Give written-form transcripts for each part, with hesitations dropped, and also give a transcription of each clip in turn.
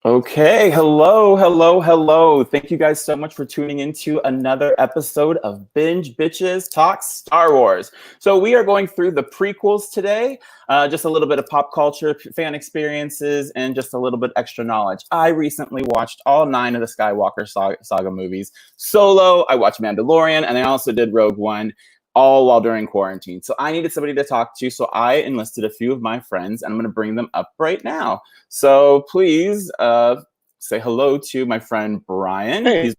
Okay, hello. Thank you guys so much for tuning into another episode of Binge Bitches Talk Star Wars. So we are going through the prequels today, just a little bit of pop culture, fan experiences, and just a little bit extra knowledge. I recently watched all 9 of the Skywalker saga movies. Solo, I watched Mandalorian, and I also did Rogue One, all while during quarantine. So I needed somebody to talk to, so I enlisted a few of my friends, and I'm going to bring them up right now. So please say hello to my friend Brian. Hey,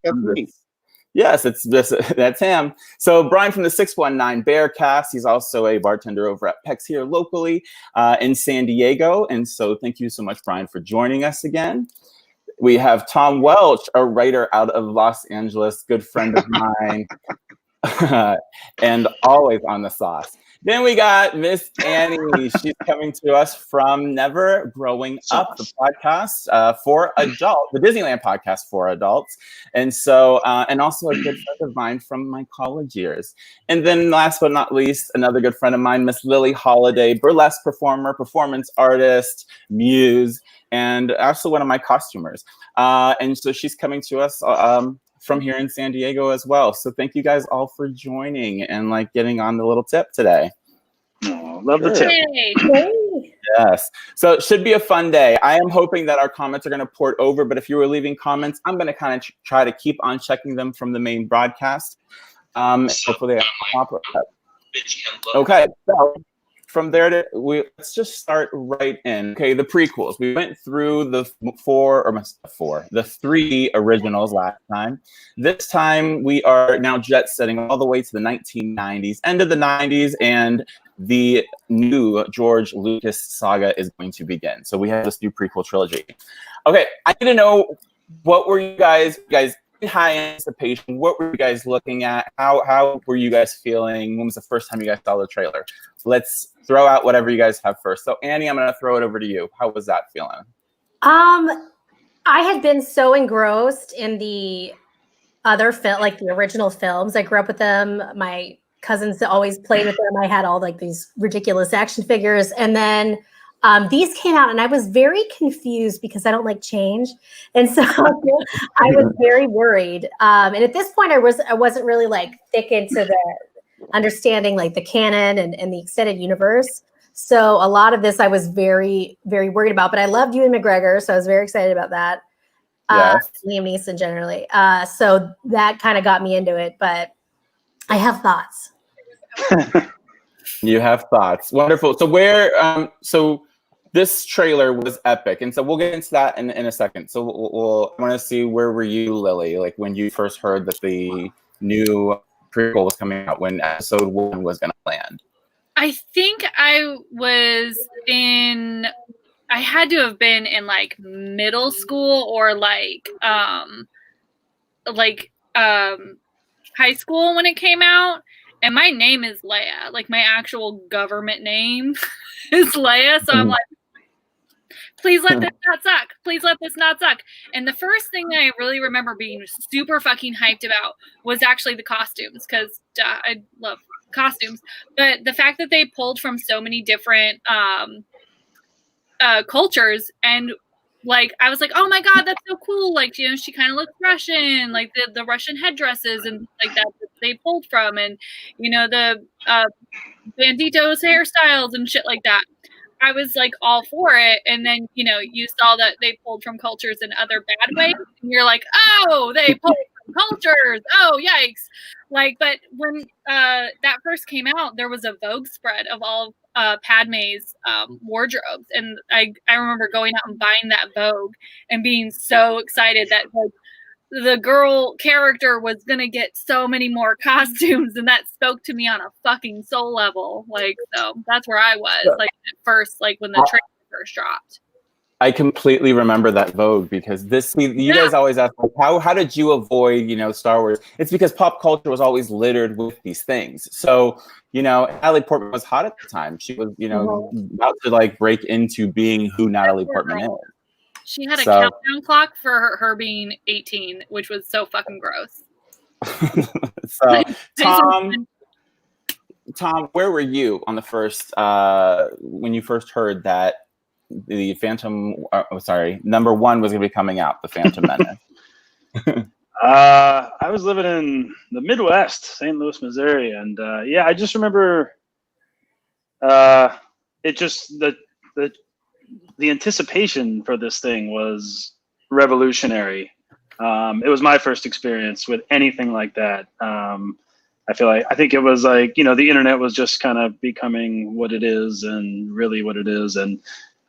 yes, that's him. So Brian from the 619 Bearcast. He's also a bartender over at Peck's here locally in San Diego. And so thank you so much, Brian, for joining us again. We have Tom Welch, a writer out of Los Angeles, good friend of mine. And always on the sauce. Then we got Miss Annie. She's coming to us from Never Growing Up, the podcast for adults, the Disneyland podcast for adults. And so, and also a good friend of mine from my college years. And then last but not least, another good friend of mine, Miss Lily Holiday, burlesque performer, performance artist, muse, and also one of my costumers. And so she's coming to us from here in San Diego as well. So thank you guys all for joining and like getting on the little tip today. Oh, love the tip. Hey. Yes. So it should be a fun day. I am hoping that our comments are going to port over, but if you were leaving comments, I'm going to kind of try to keep on checking them from the main broadcast. Hopefully they pop up. Okay. So from there, let's just start right in. Okay, the prequels. We went through the 3 originals last time. This time, we are now jet setting all the way to the 1990s, end of the 90s, and the new George Lucas saga is going to begin. So we have this new prequel trilogy. Okay, I need to know, what were you guys high anticipation? What were you guys looking at? How were you guys feeling? When was the first time you guys saw the trailer? Let's throw out whatever you guys have first. So Annie, I'm going to throw it over to you. How was that feeling? I had been so engrossed in the other like the original films. I grew up with them. My cousins always played with them. I had all like these ridiculous action figures. And then these came out and I was very confused because I don't like change. And so I was very worried. And at this point I wasn't really like thick into the understanding like the canon and the extended universe. So a lot of this I was very, very worried about, but I loved Ewan McGregor. So I was very excited about that. Yes. Liam Neeson generally. So that kind of got me into it, but I have thoughts. You have thoughts. Wonderful. So so this trailer was epic. And so we'll get into that in a second. So I want to see, where were you, Lily? Like when you first heard that the new prequel was coming out, when episode 1 was going to land? I think I had to have been in like middle school or like high school when it came out. And my name is Leia. Like my actual government name is Leia. So I'm like, please let this not suck. Please let this not suck. And the first thing that I really remember being super fucking hyped about was actually the costumes, because I love costumes. But the fact that they pulled from so many different cultures, and like I was like, oh my god, that's so cool. Like, you know, she kind of looks Russian, like the Russian headdresses and like that they pulled from, and you know, the banditos hairstyles and shit like that. I was like all for it. And then, you know, you saw that they pulled from cultures in other bad ways. And you're like, oh, they pulled from cultures. Oh, yikes. Like, but when that first came out, there was a Vogue spread of all of Padme's wardrobes. And I remember going out and buying that Vogue and being so excited that like, the girl character was going to get so many more costumes, and that spoke to me on a fucking soul level. Like, so that's where I was, like, at first, like, when the trailer first dropped. I completely remember that Vogue, because you guys always ask, like, how did you avoid, you know, Star Wars? It's because pop culture was always littered with these things. So, you know, Natalie Portman was hot at the time. She was, you know, about to, like, break into being who Natalie Portman is. She had a countdown clock for her being 18, which was so fucking gross. So, Tom, where were you on the first when you first heard that the Phantom. Number 1 was going to be coming out, the Phantom Menace? I was living in the Midwest, St. Louis, Missouri, and yeah, I just remember it just the anticipation for this thing was revolutionary. It was my first experience with anything like that. I think it was like, you know, the internet was just kind of becoming what it is and really what it is, and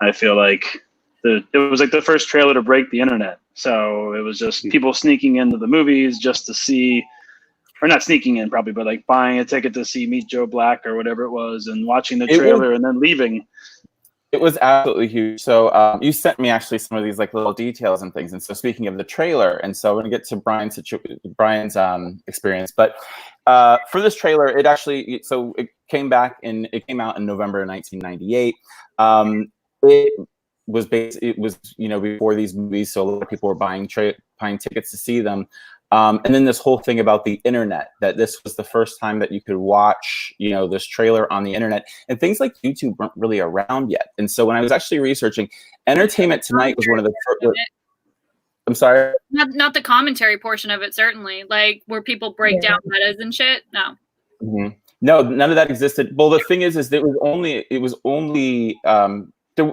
I feel like it was like the first trailer to break the internet. So it was just people sneaking into the movies just to see, or not sneaking in probably, but like buying a ticket to see Meet Joe Black or whatever it was, and watching the trailer and then leaving. It was absolutely huge. So you sent me actually some of these like little details and things. And so speaking of the trailer, and so we're gonna get to Brian's experience, but for this trailer, it came out in November of 1998. It was before these movies, so a lot of people were buying tickets to see them. And then this whole thing about the internet, that this was the first time that you could watch, this trailer on the internet, and things like YouTube weren't really around yet. And so when I was actually researching, Entertainment Tonight was one of the first. I'm sorry? Not the commentary portion of it, certainly. Like where people break down metas and shit. No. Mm-hmm. No, none of that existed. Well, the thing is it was only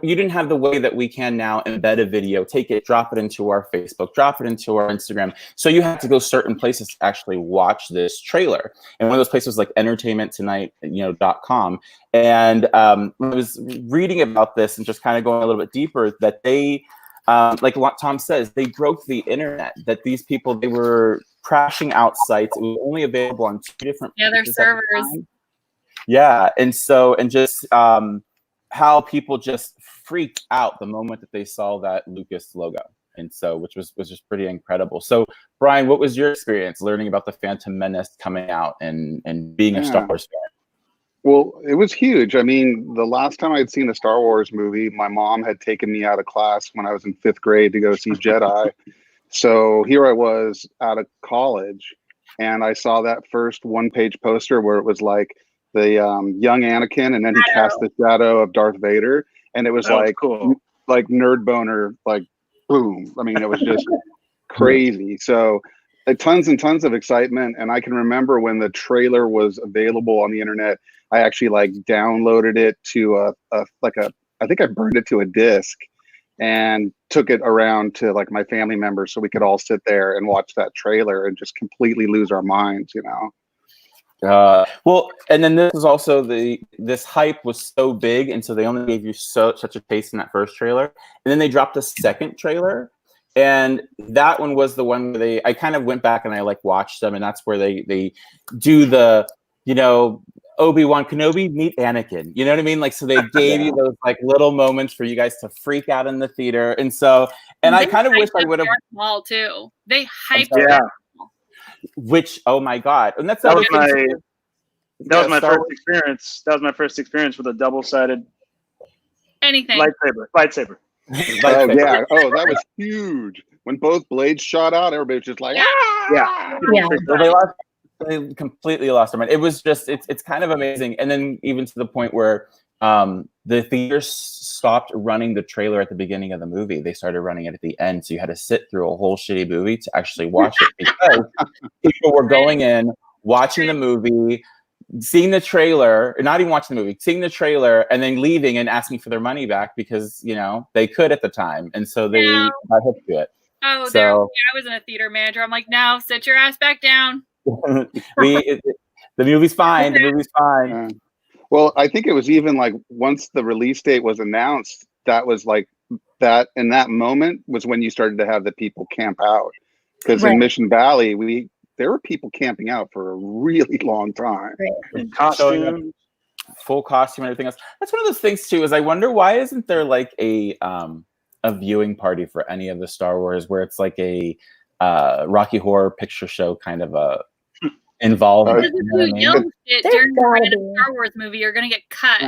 you didn't have the way that we can now embed a video, take it, drop it into our Facebook, drop it into our Instagram. So you had to go certain places to actually watch this trailer. And one of those places was like entertainmenttonight.com. And I was reading about this and just kind of going a little bit deeper, that they, like what Tom says, they broke the internet, that these people, they were crashing out sites. It was only available on 2 different their servers. Yeah. And just how people just freaked out the moment that they saw that Lucas logo. And so, which was just pretty incredible. So Brian, what was your experience learning about the Phantom Menace coming out and being a Star Wars fan? Well, it was huge. I mean, the last time I'd seen a Star Wars movie, my mom had taken me out of class when I was in 5th grade to go see Jedi. So here I was out of college, and I saw that first 1-page poster where it was like the young Anakin, and then he cast the shadow of Darth Vader, and it was cool. Like nerd boner, like boom. I mean, it was just crazy. So tons and tons of excitement. And I can remember when the trailer was available on the internet, I actually like downloaded it to I think I burned it to a disc and took it around to like my family members so we could all sit there and watch that trailer and just completely lose our minds, Well, and then this was also this hype was so big, and so they only gave you such a taste in that first trailer, and then they dropped a second trailer, and that one was the one where I kind of went back and I like watched them, and that's where they do the Obi-Wan Kenobi meet Anakin, you know what I mean? Like, so they gave you those like little moments for you guys to freak out in the theater, and so I kind of wish I would have. Maul too. They hyped it. Which, oh my god, and that was my first experience. That was my first experience with a double-sided lightsaber. Oh yeah, oh that was huge. When both blades shot out, everybody was just like, yeah. They completely lost their mind. It was just, it's kind of amazing. And then even to the point where the theaters stopped running the trailer at the beginning of the movie. They started running it at the end. So you had to sit through a whole shitty movie to actually watch it, because people were going in, watching the movie, seeing the trailer, or not even watching the movie, seeing the trailer, and then leaving and asking for their money back because, they could at the time. And so they got hooked to it. Oh, so, I was in a theater manager. I'm like, no, sit your ass back down. The movie's fine. The movie's fine. Well, I think it was even like once the release date was announced, that was like that in that moment was when you started to have the people camp out. Because in Mission Valley, there were people camping out for a really long time. Costume, full costume, and everything else. That's one of those things too, is I wonder why isn't there like a viewing party for any of the Star Wars where it's like a Rocky Horror Picture Show kind of a involvement. If you yell shit during a Star Wars movie, you're gonna get cut.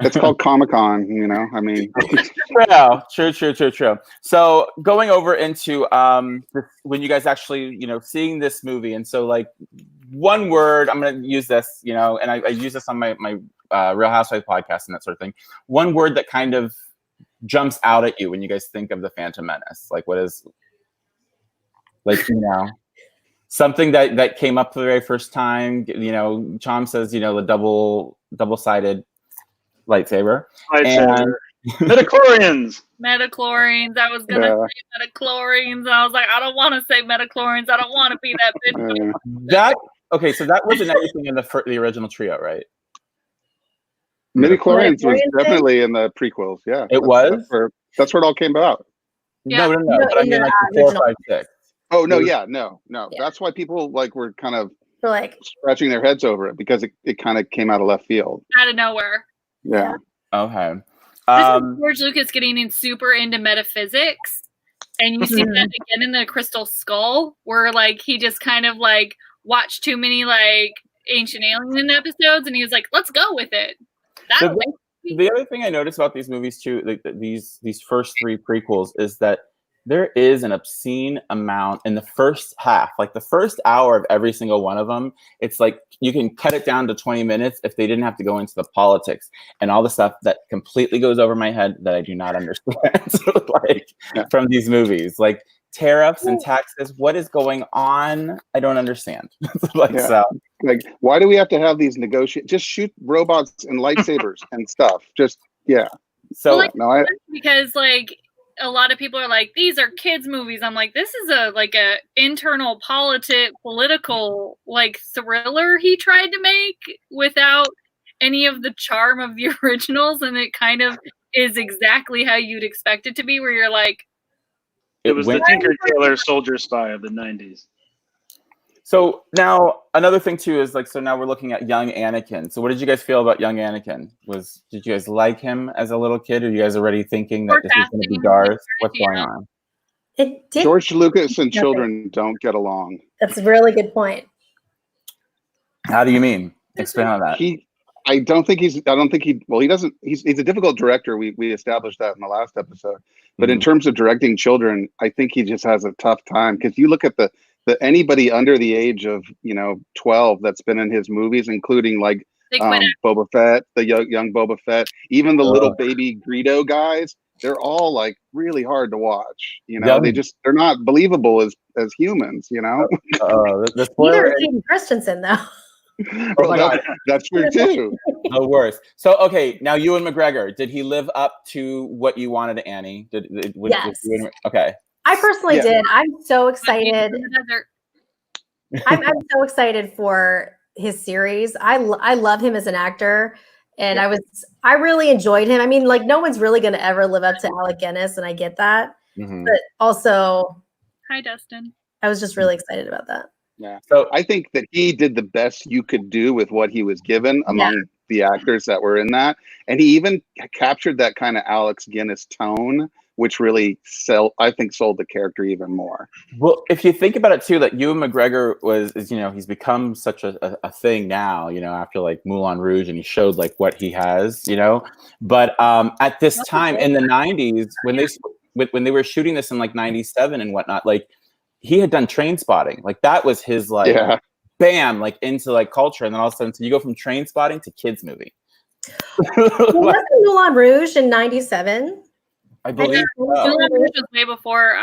It's called Comic-Con, I mean. True. So going over into when you guys actually, seeing this movie, and so like one word, I'm gonna use this, and I use this on my Real Housewives podcast and that sort of thing. One word that kind of jumps out at you when you guys think of the Phantom Menace? Like, what is, like, you know, something that came up for the very first time? You know, Chom says, you know, the double-sided lightsaber. Lightsaber. Metachlorians. Metachlorians. I was gonna say metachlorians, and I was like, I don't want to say metachlorians. I don't want to be that bitch. That okay? So that wasn't anything in the original trio, right? Midichlorians was definitely in the prequels. Yeah, it was. That's where it all came about. Yeah. No. But I mean, like 4, 5, 6. Oh no, no. Yeah. That's why people like were kind of scratching their heads over it, because it kind of came out of left field, out of nowhere. Yeah. Okay. This is George Lucas getting super into metaphysics, and you see that again in the Crystal Skull, where like he just kind of like watched too many like Ancient Alien episodes, and he was like, "Let's go with it." The other thing I noticed about these movies too, like these first 3 prequels, is that there is an obscene amount in the first half, like the first hour of every single one of them. It's like you can cut it down to 20 minutes if they didn't have to go into the politics and all the stuff that completely goes over my head that I do not understand. From these movies, like tariffs and taxes, what is going on? I don't understand. So, like, why do we have to have these just shoot robots and lightsabers and stuff? So because like a lot of people are like, these are kids movies. I'm like, this is a internal political like thriller he tried to make without any of the charm of the originals, and it kind of is exactly how you'd expect it to be, where you're like, it was the Tinker Tailor Soldier Spy of the 90s. So now another thing too is like, so now we're looking at young Anakin. So what did you guys feel about young Anakin? Did you guys like him as a little kid, or are you guys already thinking that this is going to be Darth? What's going on? George Lucas and children don't get along. That's a really good point. How do you mean? Expand on that. He's a difficult director. We established that in the last episode. But in terms of directing children, I think he just has a tough time, because you look at anybody under the age of 12 that's been in his movies, including like Boba Fett, the young Boba Fett, even the little baby Greedo guys, they're all like really hard to watch. They're not believable as humans. The spoiler. Hayden Christensen though. That's true too. The worst. So okay, now Ewan McGregor, did he live up to what you wanted, Annie? Yes. Okay. I personally did. I'm so excited. I'm so excited for his series. I love him as an actor, and I really enjoyed him. I mean, like, no one's really going to ever live up to Alec Guinness, and I get that. But also, hi Dustin. I was just really excited about that. Yeah. So I think that he did the best you could do with what he was given among the actors that were in that, and he even captured that kind of Alex Guinness tone, which really sold the character even more. Well, if you think about it too, that Ewan McGregor he's become such a thing now, after like Moulin Rouge, and he showed like what he has, But at this time in the 90s, when they were shooting this in like 97 and whatnot, like he had done Trainspotting. Like that was his bam, like into like culture. And then all of a sudden, so you go from Trainspotting to kids movie. Wasn't Moulin Rouge in 97? I believe Moulin Rouge was way before.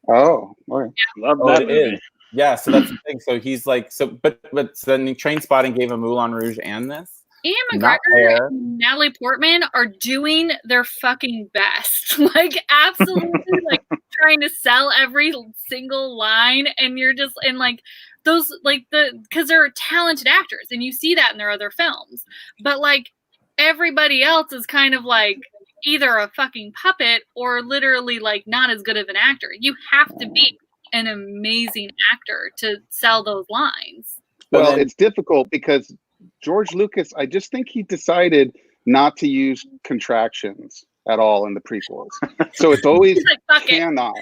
Love that movie. Yeah, so that's the thing. So he's like, but then Trainspotting gave a Moulin Rouge and this. Ian McGregor and Natalie Portman are doing their fucking best. Like, absolutely, like, trying to sell every single line. And you're just, and like, those, like, because they're talented actors. And you see that in their other films. But, like, everybody else is kind of like either a fucking puppet or literally, like, not as good of an actor. You have to be an amazing actor to sell those lines. Well, it's difficult because George Lucas, I just think he decided not to use contractions at all in the prequels. So it's always, I cannot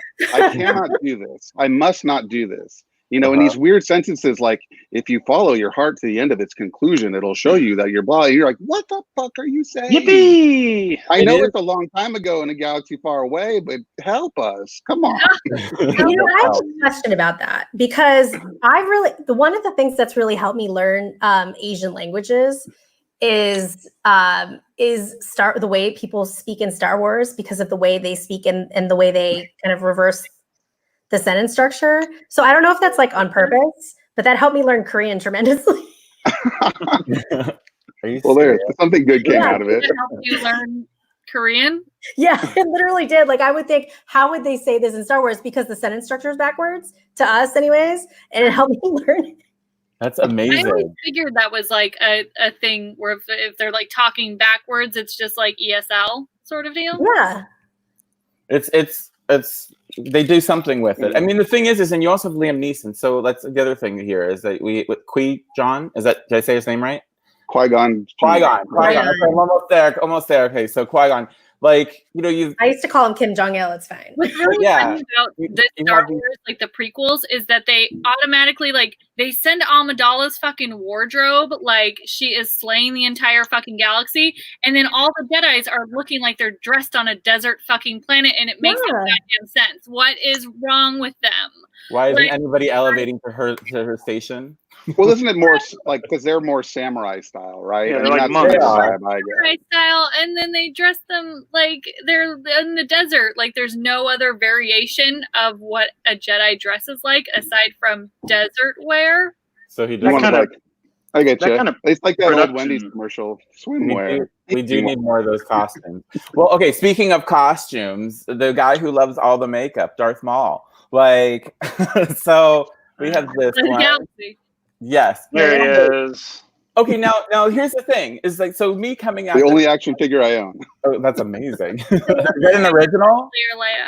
do this. I must not do this. In these weird sentences, like, if you follow your heart to the end of its conclusion, it'll show you that you're blah. You're like, what the fuck are you saying? Yippee! I know it's a long time ago in a galaxy far away, but help us. Come on. I have a question about that, because one of the things that's really helped me learn Asian languages is the way people speak in Star Wars because of the way they speak and the way they kind of reverse the sentence structure. So I don't know if that's like on purpose, but that helped me learn Korean tremendously. Well, there's something good came out of it. Did it help you learn Korean? Yeah, it literally did. Like I would think, how would they say this in Star Wars? Because the sentence structure is backwards to us anyways. And it helped me learn. That's amazing. I always figured that was like a thing where if they're like talking backwards, it's just like ESL sort of deal. Yeah. It's they do something with it. I mean, the thing is, and you also have Liam Neeson. So that's the other thing here is that Qui-Gon, did I say his name right? Qui-Gon. Qui-Gon. Okay, I'm almost there. Okay, so Qui-Gon. Like, you know, I used to call him Kim Jong-il. It's fine. What's really funny about the Star Wars, like the prequels, is that they automatically, like, they send Amidala's fucking wardrobe like she is slaying the entire fucking galaxy, and then all the Jedis are looking like they're dressed on a desert fucking planet, and it makes no goddamn sense. What is wrong with them? Why isn't anybody elevating to her station? Well, isn't it more like because they're more samurai style, right? Yeah, I mean, like that's monks. Samurai style, and then they dress them like they're in the desert. Like there's no other variation of what a Jedi dresses like aside from desert wear. So he does kind of. I get you. Kind of it's like that old Wendy's commercial, swimwear. We do need more of those costumes. Well, okay. Speaking of costumes, the guy who loves all the makeup, Darth Maul. Like, so we have this one. Yes. There he is. Okay, now here's the thing. Is like so me coming out. The only action figure I own. Oh, that's amazing. Is that an original?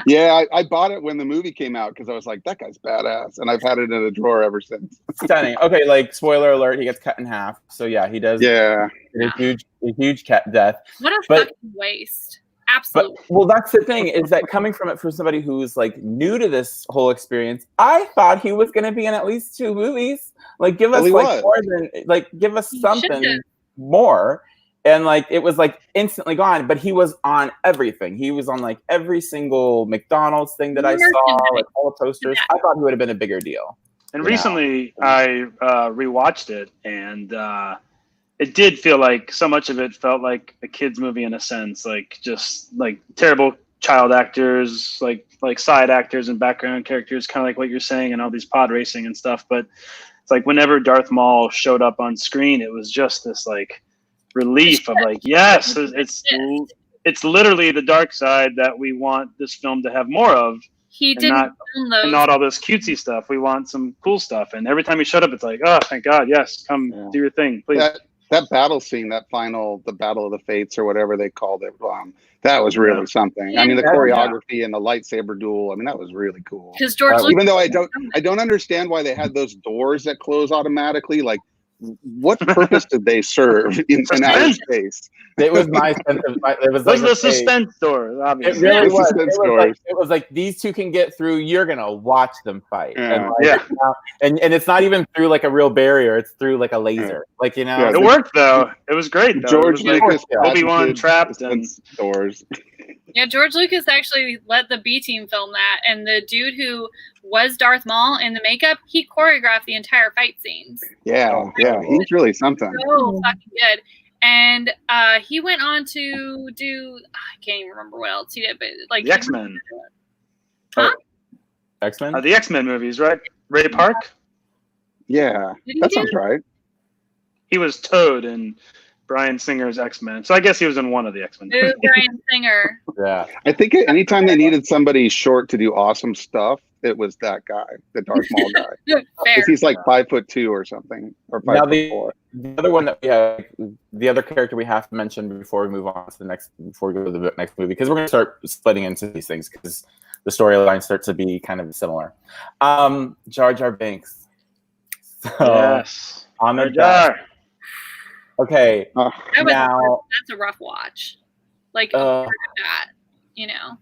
Yeah, I bought it when the movie came out because I was like, that guy's badass, and I've had it in a drawer ever since. Stunning. Okay, like spoiler alert, he gets cut in half. So yeah, he does. Yeah. A huge cat death. What a fucking waste. Absolutely. But, well, that's the thing is that coming from it for somebody who's like new to this whole experience, I thought he was going to be in at least 2 movies. Like, give us more than give us something more. And like, it was like instantly gone, but he was on everything. He was on like every single McDonald's thing that I saw, like all the posters. I thought he would have been a bigger deal. And recently I rewatched it and, it did feel like so much of it felt like a kid's movie in a sense, like just like terrible child actors, like side actors and background characters, kind of like what you're saying, and all these pod racing and stuff. But it's like whenever Darth Maul showed up on screen, it was just this like relief of like, yes, it's literally the dark side that we want this film to have more of. He didn't and not all this cutesy stuff. We want some cool stuff. And every time he showed up, it's like, oh, thank God, yes, come do your thing, please. That battle scene, the Battle of the Fates or whatever they called it, that was really something. I mean, the choreography and the lightsaber duel. I mean, that was really cool. Because George Lucas, even though I don't understand why they had those doors that close automatically. Like, what purpose did they serve in outer space? It was my sense of it was like the suspense door. Obviously, it really was. It was like these two can get through. You're gonna watch them fight, and it's not even through like a real barrier. It's through like a laser, like you know. Yeah, it worked though. It was great. Though. George Lucas, Obi-Wan trapped and doors. Yeah, George Lucas actually let the B team film that, and the dude who was Darth Maul in the makeup, he choreographed the entire fight scenes. Yeah, he's really something. So fucking good. And he went on to do, I can't even remember what else he did, but like the X-Men. Huh? X-Men? The X-Men movies, right? Ray Park? Yeah, that sounds right. He was Toad in Bryan Singer's X-Men. So I guess he was in one of the X-Men. Dude, Bryan Singer. Yeah. I think anytime they needed somebody short to do awesome stuff, it was that guy, the Darth Maul guy. Fair. He's like 5'2" or something, or 5'4". The other one that we have, the other character we have to mention before we move on to the next, before we go to the next movie, because we're going to start splitting into these things because the storyline starts to be kind of similar. Jar Jar Binks. So, yes. On the Jar. Okay. That's a rough watch. Like that, you know.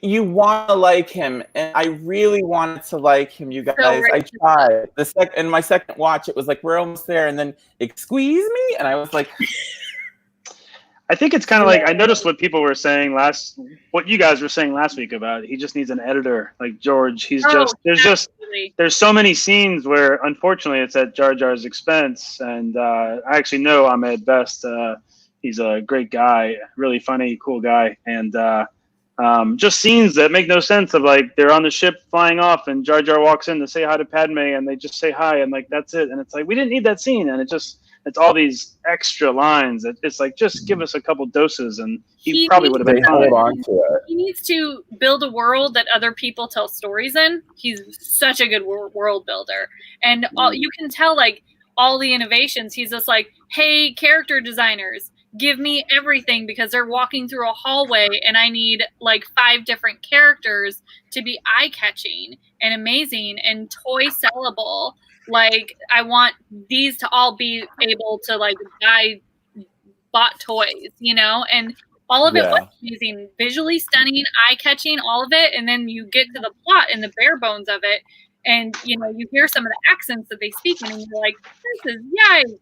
You want to like him, and I really wanted to like him, you guys. I tried. In my second watch, it was like we're almost there, and then it squeezed me, and I was like, I think it's kind of like, I noticed what people were saying what you guys were saying last week about he just needs an editor like George. There's so many scenes where unfortunately it's at Jar Jar's expense. And I actually know Ahmed Best. He's a great guy, really funny, cool guy. And just scenes that make no sense of like, they're on the ship flying off and Jar Jar walks in to say hi to Padme and they just say hi and like, that's it. And it's like, we didn't need that scene. And it's all these extra lines. It's like, just give us a couple doses and he probably would have been hold on to it. He needs to build a world that other people tell stories in. He's such a good world builder. And you can tell like all the innovations. He's just like, hey, character designers, give me everything because they're walking through a hallway and I need like 5 different characters to be eye-catching and amazing and toy sellable. Like, I want these to all be able to like buy bought toys, you know, and all of it was amazing, visually stunning, eye-catching, all of it. And then you get to the plot and the bare bones of it. And, you know, you hear some of the accents that they speak and you're like, this is yikes.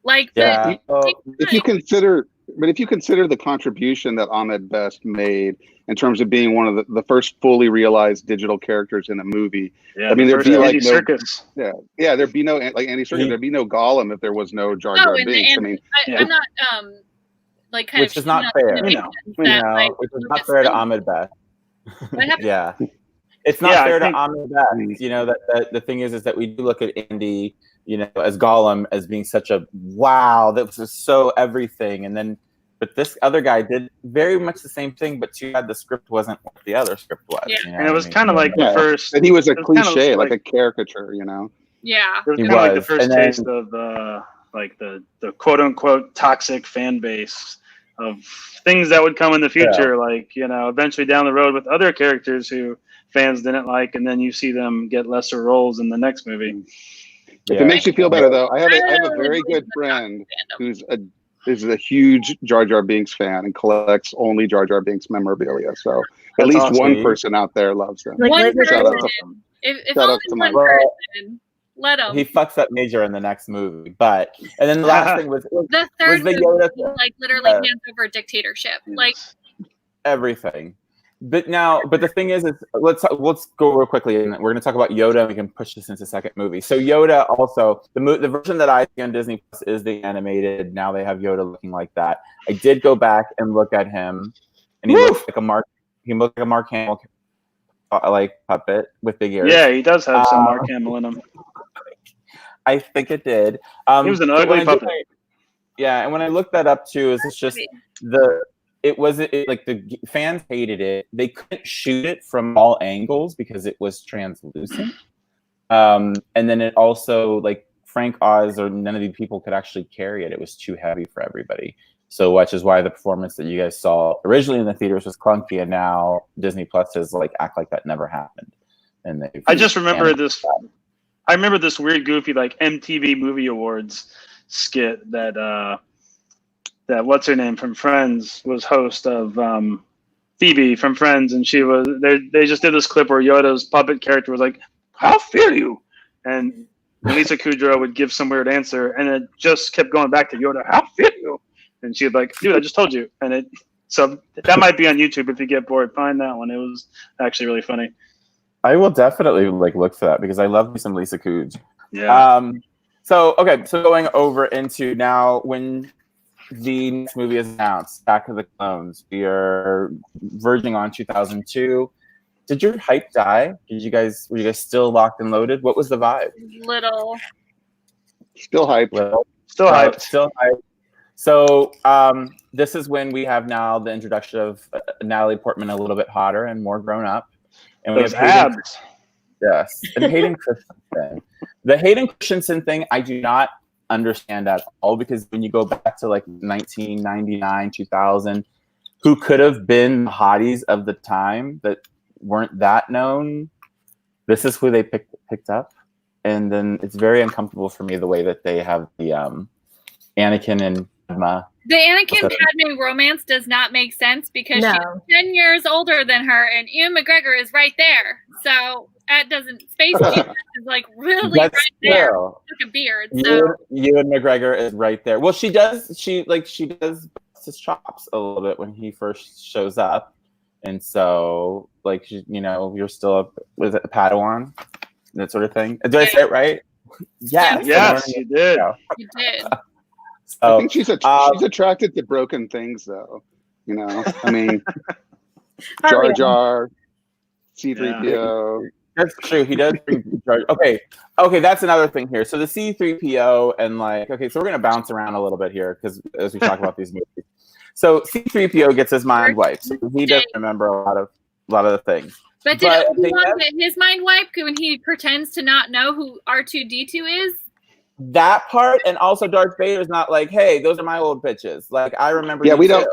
Like, if you consider the contribution that Ahmed Best made in terms of being one of the first fully realized digital characters in a movie, I mean, there'd be like there'd be no like Andy Serkis, there'd be no Gollum if there was no Jar Jar Binks. I mean, I'm not like kind which of is not fair. Which is not fair to Ahmed Best. Yeah. It's not fair to Ahmed Best. You know, that the thing is that we do look at Andy, you know, as Gollum as being such a wow, that was just so everything. And then, but this other guy did very much the same thing, but too bad the script wasn't what the other script was. Yeah. You know and it was kind of like the first. And he was a cliche, like a caricature, you know. Yeah. It was kind of like the first taste of like the quote unquote toxic fan base of things that would come in the future, like, you know, eventually down the road with other characters who fans didn't like, and then you see them get lesser roles in the next movie. If it makes you feel better, though, I have a very good friend who's a huge Jar Jar Binks fan and collects only Jar Jar Binks memorabilia. So at least one person out there loves them. One person. Shout out to them. If only one person, let him. He fucks up major in the next movie, and then the last thing was the third movie, like literally hands over a dictatorship, like everything. But the thing is let's go real quickly, and we're going to talk about Yoda, and we can push this into the second movie. So Yoda also, the version that I see on Disney Plus is the animated. Now they have Yoda looking like that. I did go back and look at him, and he looks like a Mark Hamill like puppet with big ears. Yeah, he does have some Mark Hamill in him. I think it did. He was an ugly puppet. And when I looked that up too, it's just like the fans hated it. They couldn't shoot it from all angles because it was translucent. And then it also, like, Frank Oz or none of the people could actually carry it. It was too heavy for everybody. So which is why the performance that you guys saw originally in the theaters was clunky, and now Disney Plus is like act like that never happened. And I just remember this. I remember this weird, goofy, like MTV Movie Awards skit that what's her name from Friends was host of, Phoebe from Friends, and they just did this clip where Yoda's puppet character was like, "How feel you?" And Lisa Kudrow would give some weird answer, and it just kept going back to Yoda, "How feel you?" And she'd like, "Dude, I just told you." And so that might be on YouTube if you get bored. Find that one. It was actually really funny. I will definitely look for that because I love me some Lisa Kudrow. Yeah. So going over into now when the next movie is announced, Attack of the Clones. We are verging on 2002. Did your hype die? Were you guys still locked and loaded? What was the vibe? Little. Still hyped. Still hyped. Still hyped. So this is when we have now the introduction of Natalie Portman a little bit hotter and more grown up. And those abs. Yes. And Hayden Christensen. The Hayden Christensen thing, I do not understand at all, because when you go back to like 1999, 2000, who could have been the hotties of the time that weren't that known? This is who they picked up. And then it's very uncomfortable for me the way that they have the Anakin and Padma. The Anakin Padme romance does not make sense because she's 10 years older than her, and Ewan McGregor is right there. So that doesn't. Space Jesus is like really right there. Like a beard. So Ewan McGregor is right there. Well, she does busts his chops a little bit when he first shows up. And so, like, you know, you're still a Padawan, that sort of thing. Did I say it right? Yes. Yes, you did. You did. So, I think she's attracted to broken things, though. You know, I mean, Jar Jar, C-3PO. That's true. He does bring Okay, that's another thing here. So the C-3PO and like, okay, so we're gonna bounce around a little bit here because as we talk about these movies. So C-3PO gets his mind wiped. So he doesn't remember a lot of the things. But did Obi-Wan get his mind wiped when he pretends to not know who R2-D2 is? That part, and also Darth Vader's not like, hey, those are my old bitches. Like, I remember. Yeah, you we too. don't.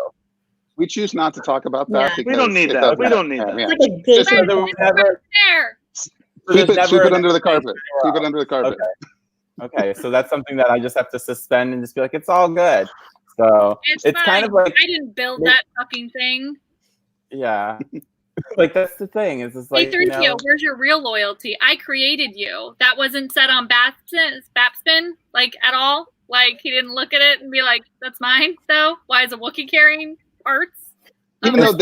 We choose not to talk about that. We don't need that. We don't need that. Yeah. Keep it under the carpet. Keep it under the carpet. Okay, so that's something that I just have to suspend and just be like, it's all good. So it's kind of like I didn't build that fucking thing. Yeah. Like that's the thing. Is it's like, C-3PO, you know, where's your real loyalty? I created you. That wasn't said on Bapspin, like at all. Like he didn't look at it and be like, "That's mine." Though, why is a Wookiee carrying parts? Even though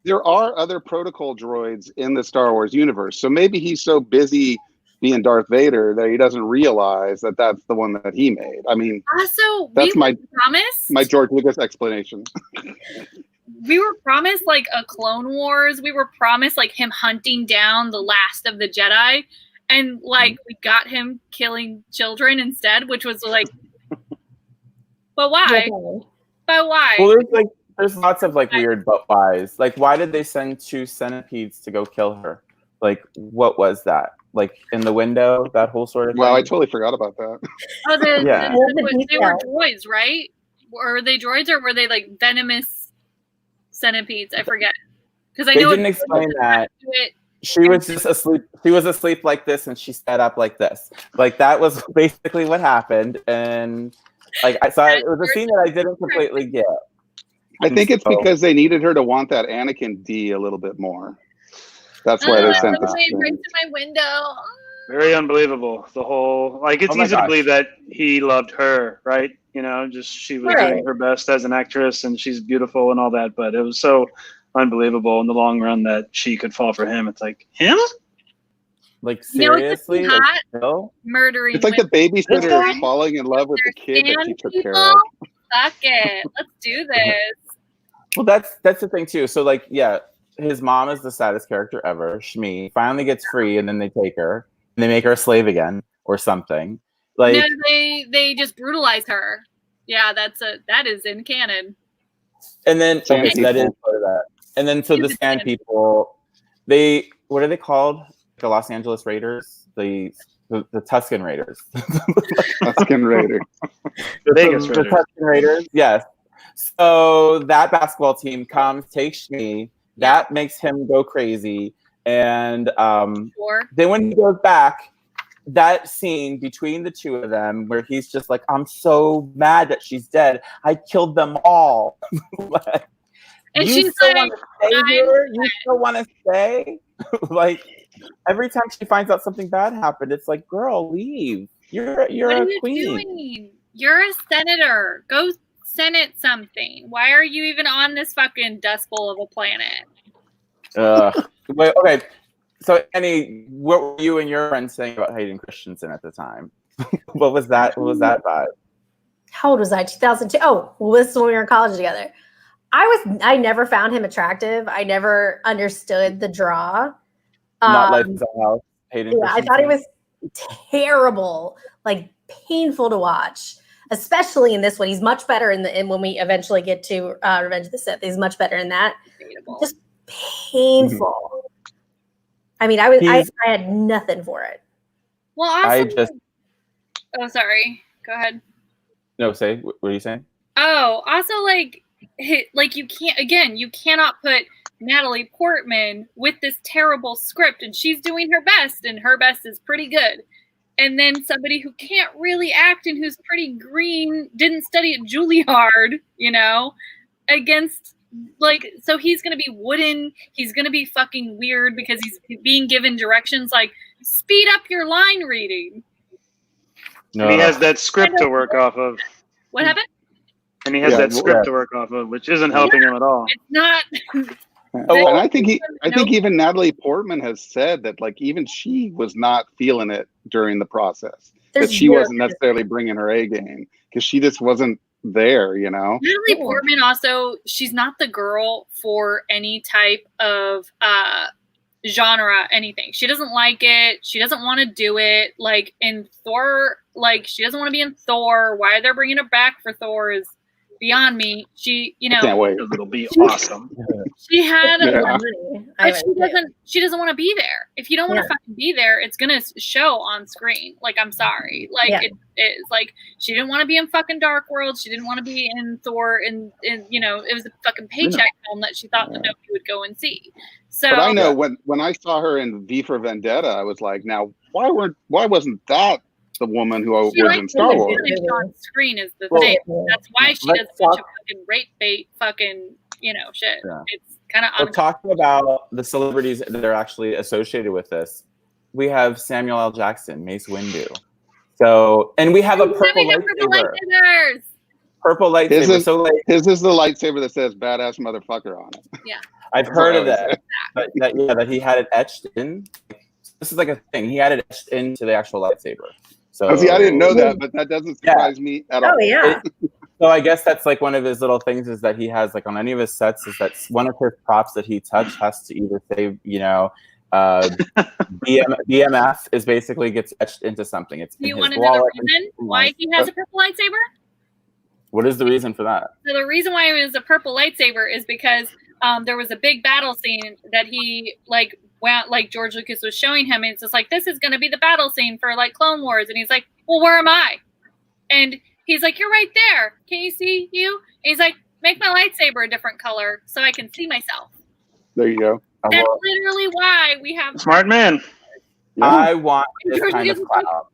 there are other protocol droids in the Star Wars universe, so maybe he's so busy being Darth Vader that he doesn't realize that that's the one that he made. I mean, also, that's my George Lucas explanation. We were promised like a Clone Wars. We were promised like him hunting down the last of the Jedi, and like we got him killing children instead, which was like, but why? But why? Well, there's lots of like weird but whys. Like, why did they send 2 centipedes to go kill her? Like, what was that? Like in the window, that whole sort of. Well, thing? I totally forgot about that. Oh, they were droids, right? Were they droids or were they like venomous centipedes? I forget, because I know they didn't explain that. She was just asleep. She was asleep like this, and she sat up like this. Like that was basically what happened. And like I saw, it was a scene that I didn't completely get. I think it's because they needed her to want that Anakin D a little bit more. That's why they sent this. Right to my window. Very unbelievable. The whole it's easy to believe that he loved her, right? You know, just she was doing her best as an actress, and she's beautiful and all that. But it was so unbelievable in the long run that she could fall for him. It's like him. Like seriously, you know, like, murdering. It's like the babysitter is falling in love with the kid that she took care of. Fuck it, let's do this. Well, that's the thing too. So like, yeah, his mom is the saddest character ever. Shmi finally gets free, and then they take her and they make her a slave again or something. Like no, they just brutalize her. Yeah, that is in canon. And then okay, so that is part of that. And then so the Sand People, what are they called? The Los Angeles Raiders, the Tuscan Raiders. Tuscan Raiders. The Tuscan Raiders, yes. So that basketball team comes, takes Shmi. That makes him go crazy. And then when he goes back, that scene between the two of them where he's just like, I'm so mad that she's dead. I killed them all. Like, and you still want to stay here? You still want to stay? Like, every time she finds out something bad happened, it's like, girl, leave. You're a queen. Doing? You're a senator. Go Senate something. Why are you even on this fucking dust bowl of a planet? Wait, okay. So, Annie, what were you and your friends saying about Hayden Christensen at the time? What was that? What was that vibe? How old was I? 2002. Oh, well, this is when we were in college together. I never found him attractive. I never understood the draw. Not Life is a House. Hayden I thought he was terrible, like painful to watch, especially in this one. He's much better in when we eventually get to Revenge of the Sith. He's much better in that. Just painful. I mean, I had nothing for it. Well, also, oh, sorry. Go ahead. No, say. What are you saying? Oh, also, like you cannot put Natalie Portman with this terrible script, and she's doing her best, and her best is pretty good. And then somebody who can't really act and who's pretty green, didn't study at Juilliard, you know, against. Like, so he's going to be wooden. He's going to be fucking weird because he's being given directions like, speed up your line reading. No. And he has that script to work off of. What happened? And he has that script to work off of, which isn't helping him at all. It's not. And I think even Natalie Portman has said that like even she was not feeling it during the process. That she wasn't necessarily bringing her A game because she just wasn't there, you know. Natalie Portman also, she's not the girl for any type of genre, anything. She doesn't like it. She doesn't want to do it. Like in Thor, like she doesn't want to be in Thor. Why they're bringing her back for Thor is beyond me. She, you know, can't wait. It'll be awesome. She had, Yeah. she doesn't want to be there. If you don't want to fucking be there, it's gonna show on screen. Like, I'm sorry. Like it is like she didn't want to be in fucking Dark World. She didn't want to be in Thor. And you know, it was a fucking paycheck film that she thought that nobody would go and see. So, but I know when I saw her in V for Vendetta, I was like, now why wasn't that the woman who was in Star Wars? On screen is the thing. That's why she does such a fucking rape bait fucking, you know, shit. Yeah. It's kind of We're talking about the celebrities that are actually associated with this. We have Samuel L. Jackson, Mace Windu. So, and we have a purple lightsaber. Purple lightsaber. His is the lightsaber that says "badass motherfucker" on it. Yeah, I've heard of that. That he had it etched in. This is like a thing. He had it etched into the actual lightsaber. So see, I didn't know that, but that doesn't surprise me at all. Oh yeah. So I guess that's like one of his little things is that he has like on any of his sets is that one of his props that he touched has to either say, you know, BMF is basically gets etched into something. It's Do you in want his to know wallet. the reason why he has a purple lightsaber? What is the reason for that? So the reason why it was a purple lightsaber is because there was a big battle scene that he like George Lucas was showing him, and it's just like, this is going to be the battle scene for like Clone Wars, and he's like, well, where am I? And he's like, you're right there. Can you see you? And he's like, make my lightsaber a different color so I can see myself. There you go. That's literally why we have Smart man. I want this kind of cloud.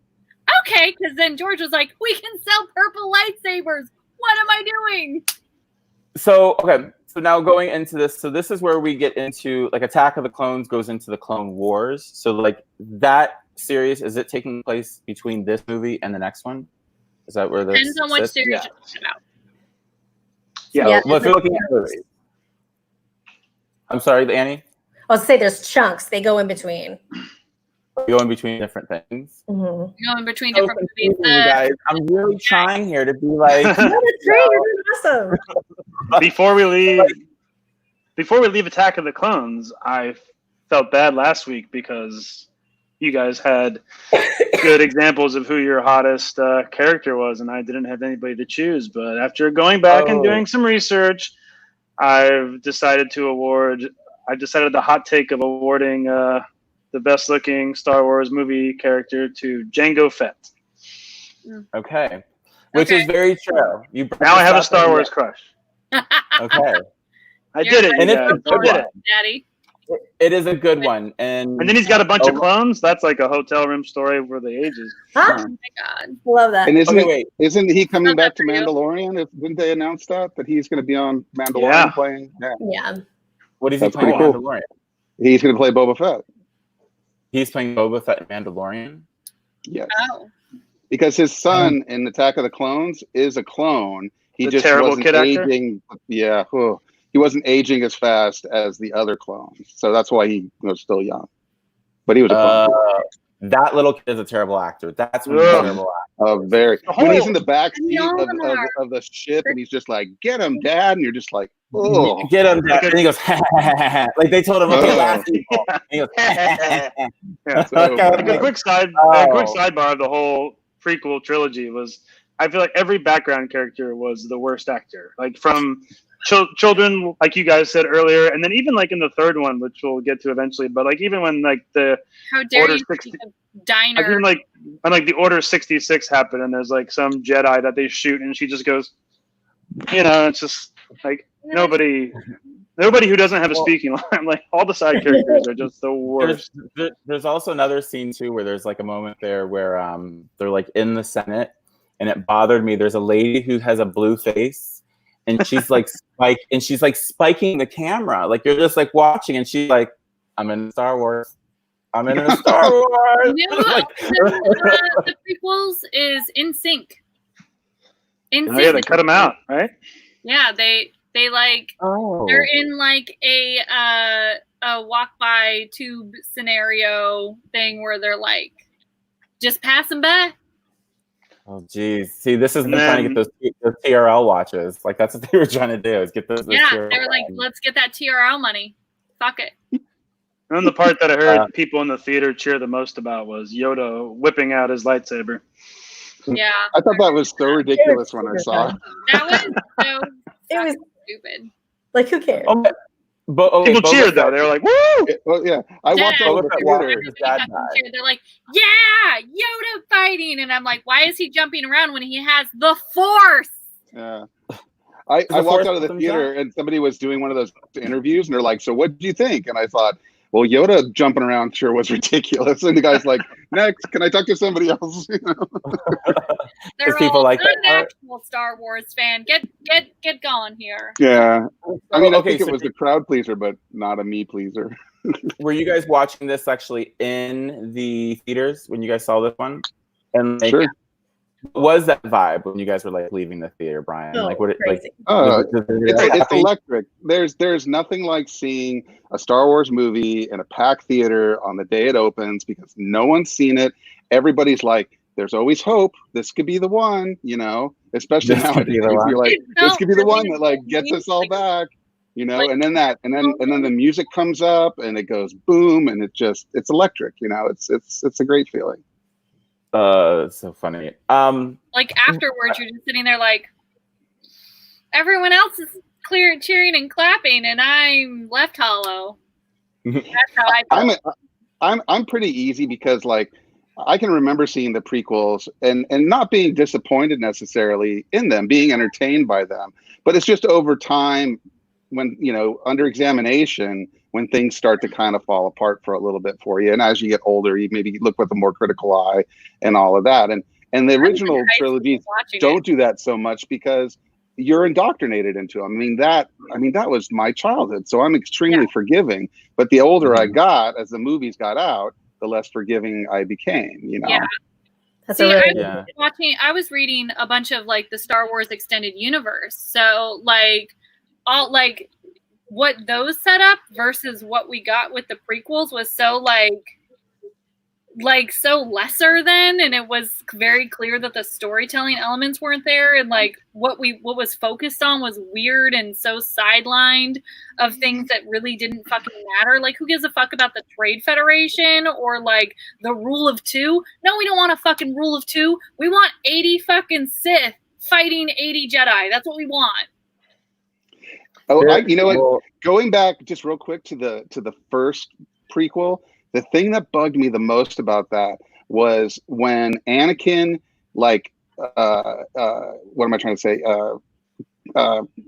Okay, because then George was like, we can sell purple lightsabers. What am I doing? So, okay. So now going into this, so this is where we get into like Attack of the Clones goes into the Clone Wars. So like that series, is it taking place between this movie and the next one? Is that where this depends on what series Yeah. you're talking about. Yeah. Well, if you're looking at movies. I'm sorry, Annie? I'll say there's chunks. They go in between. You go in between different things. Mm-hmm. You know, in between So different movies. confusing, you guys. I'm really trying here to be like, No, that's great. You're doing awesome. Before we leave Attack of the Clones, I felt bad last week because you guys had good examples of who your hottest character was, and I didn't have anybody to choose. But after going back and doing some research, I've decided the hot take of awarding the best looking Star Wars movie character to Jango Fett. okay. Which is very true. Now I have a Star Wars crush. Okay. I did it, and you it's guys. a good I did one. it. Daddy. It is a good one. And And then he's got a bunch of clones. That's like a hotel room story over the ages. Huh? Oh my God. Love that. And Okay, isn't he coming back to for you. Mandalorian? Didn't they announce that he's going to be on Mandalorian Yeah. playing? Yeah. Yeah. what is he That's playing in pretty cool. Mandalorian? He's going to play Boba Fett. He's playing Boba Fett in Mandalorian? Yes. Oh. Because his son in Attack of the Clones is a clone. He The just terrible wasn't kid actor? aging. Yeah. He wasn't aging as fast as the other clones. So that's why he was still young. But he was a clone. That little kid is a terrible actor. That's when he's a Ugh. terrible actor. When he's in the back seat all of them are. of the ship and he's just like, get him, Dad. And you're just like, oh. Get him, Dad. And he goes, like they told him, okay, last people. And he goes, Yeah, so- Like a quick sidebar of the whole prequel trilogy was, I feel like every background character was the worst actor. Like from children, like you guys said earlier, and then even like in the third one, which we'll get to eventually. But like even when like the How dare Order you 60 speak of Diner. I mean, like when like the Order 66 happened, and there's like some Jedi that they shoot, and she just goes, you know, it's just like nobody who doesn't have a speaking line. Like all the side characters are just the worst. There's also another scene too where there's like a moment there where they're like in the Senate, and it bothered me. There's a lady who has a blue face, and she's like spiking the camera. Like you're just like watching, and she's like, "I'm in Star Wars. I'm in a Star Wars." You know, Like- the prequels is In Sync. In Oh, yeah, they cut him out, right? Yeah, they like they're in like a walk by tube scenario thing where they're like just passing by. Oh geez. See, this is And them trying to then- get those TRL watches. Like that's what they were trying to do, is get those Yeah, TRL they were like, watches. let's get that TRL money. Fuck it. And then the part that I heard people in the theater cheer the most about was Yoda whipping out his lightsaber. Yeah. I thought that was so ridiculous when I saw it. That was so It was stupid. like, who cares? Oh, but okay, People Boba cheered Fett- though. They were like, "Woo!" Well, yeah, I walked Yeah. out of the Boba Fett theater. watched his dad die. They're like, yeah, Yoda fighting. And I'm like, why is he jumping around when he has the Force? Yeah. I The walked Force out of the comes theater and somebody was doing one of those interviews and they're like, so what do you think? And I thought, well, Yoda jumping around sure was ridiculous. And the guy's like, next, can I talk to somebody else? You know? They're people all like I'm that an part. actual Star Wars fan. Get going here. Yeah. I mean, I think so it was a crowd pleaser, but not a me pleaser. were you guys watching this actually in the theaters when you guys saw this one? And like, Sure. what was that vibe when you guys were like leaving the theater, Brian? Oh, like what? crazy. It's electric. There's nothing like seeing a Star Wars movie in a packed theater on the day it opens because no one's seen it. Everybody's like, there's always hope. This could be the one, you know, especially This could be nowadays. the one. You're like, It this felt could be the one really that like gets us all like- back, you know, like- and then the music comes up and it goes boom and it's electric, you know, it's a great feeling. It's so funny. Like afterwards, you're just sitting there like, everyone else is cheering and clapping, and I'm left hollow. That's how I felt. I'm pretty easy because like I can remember seeing the prequels and not being disappointed necessarily in them, being entertained by them. But it's just over time when, you know, under examination, when things start to kind of fall apart for a little bit for you. And as you get older, you maybe look with a more critical eye and all of that. And the original trilogies don't do that so much because you're indoctrinated into them. I mean, that was my childhood. So I'm extremely forgiving. But the older I got, as the movies got out, the less forgiving I became, you know? Yeah. That's See, a really I was reading a bunch of like the Star Wars extended universe. So like all like what those set up versus what we got with the prequels was so like so lesser than, and it was very clear that the storytelling elements weren't there, and like what was focused on was weird and so sidelined of things that really didn't fucking matter. Like, who gives a fuck about the Trade Federation or like the Rule of Two? No, we don't want a fucking Rule of Two. We want 80 fucking Sith fighting 80 Jedi. That's what we want. Oh, you know what? Going back just real quick to the first prequel, the thing that bugged me the most about that was when Anakin, like, what am I trying to say?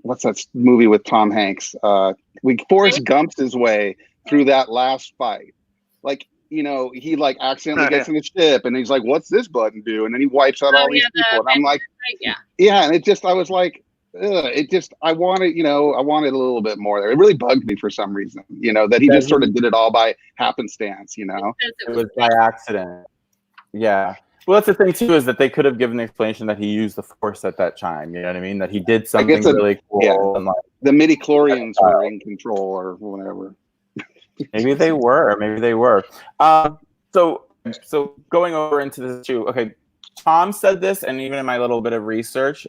What's that movie with Tom Hanks? Forrest Gump's his way through that last fight. Like, you know, he like accidentally gets in the ship and he's like, "What's this button do?" And then he wipes out all these people. And I'm like, yeah. And it just, I was like, I wanted a little bit more there. It really bugged me for some reason, you know, that he just sort of did it all by happenstance, you know. It was by accident. Yeah. Well, that's the thing too, is that they could have given the explanation that he used the Force at that time. You know what I mean? That he did something really cool. Yeah. And like, the midi-chlorians were in control or whatever. maybe they were. So going over into this too. Okay, Tom said this, and even in my little bit of research,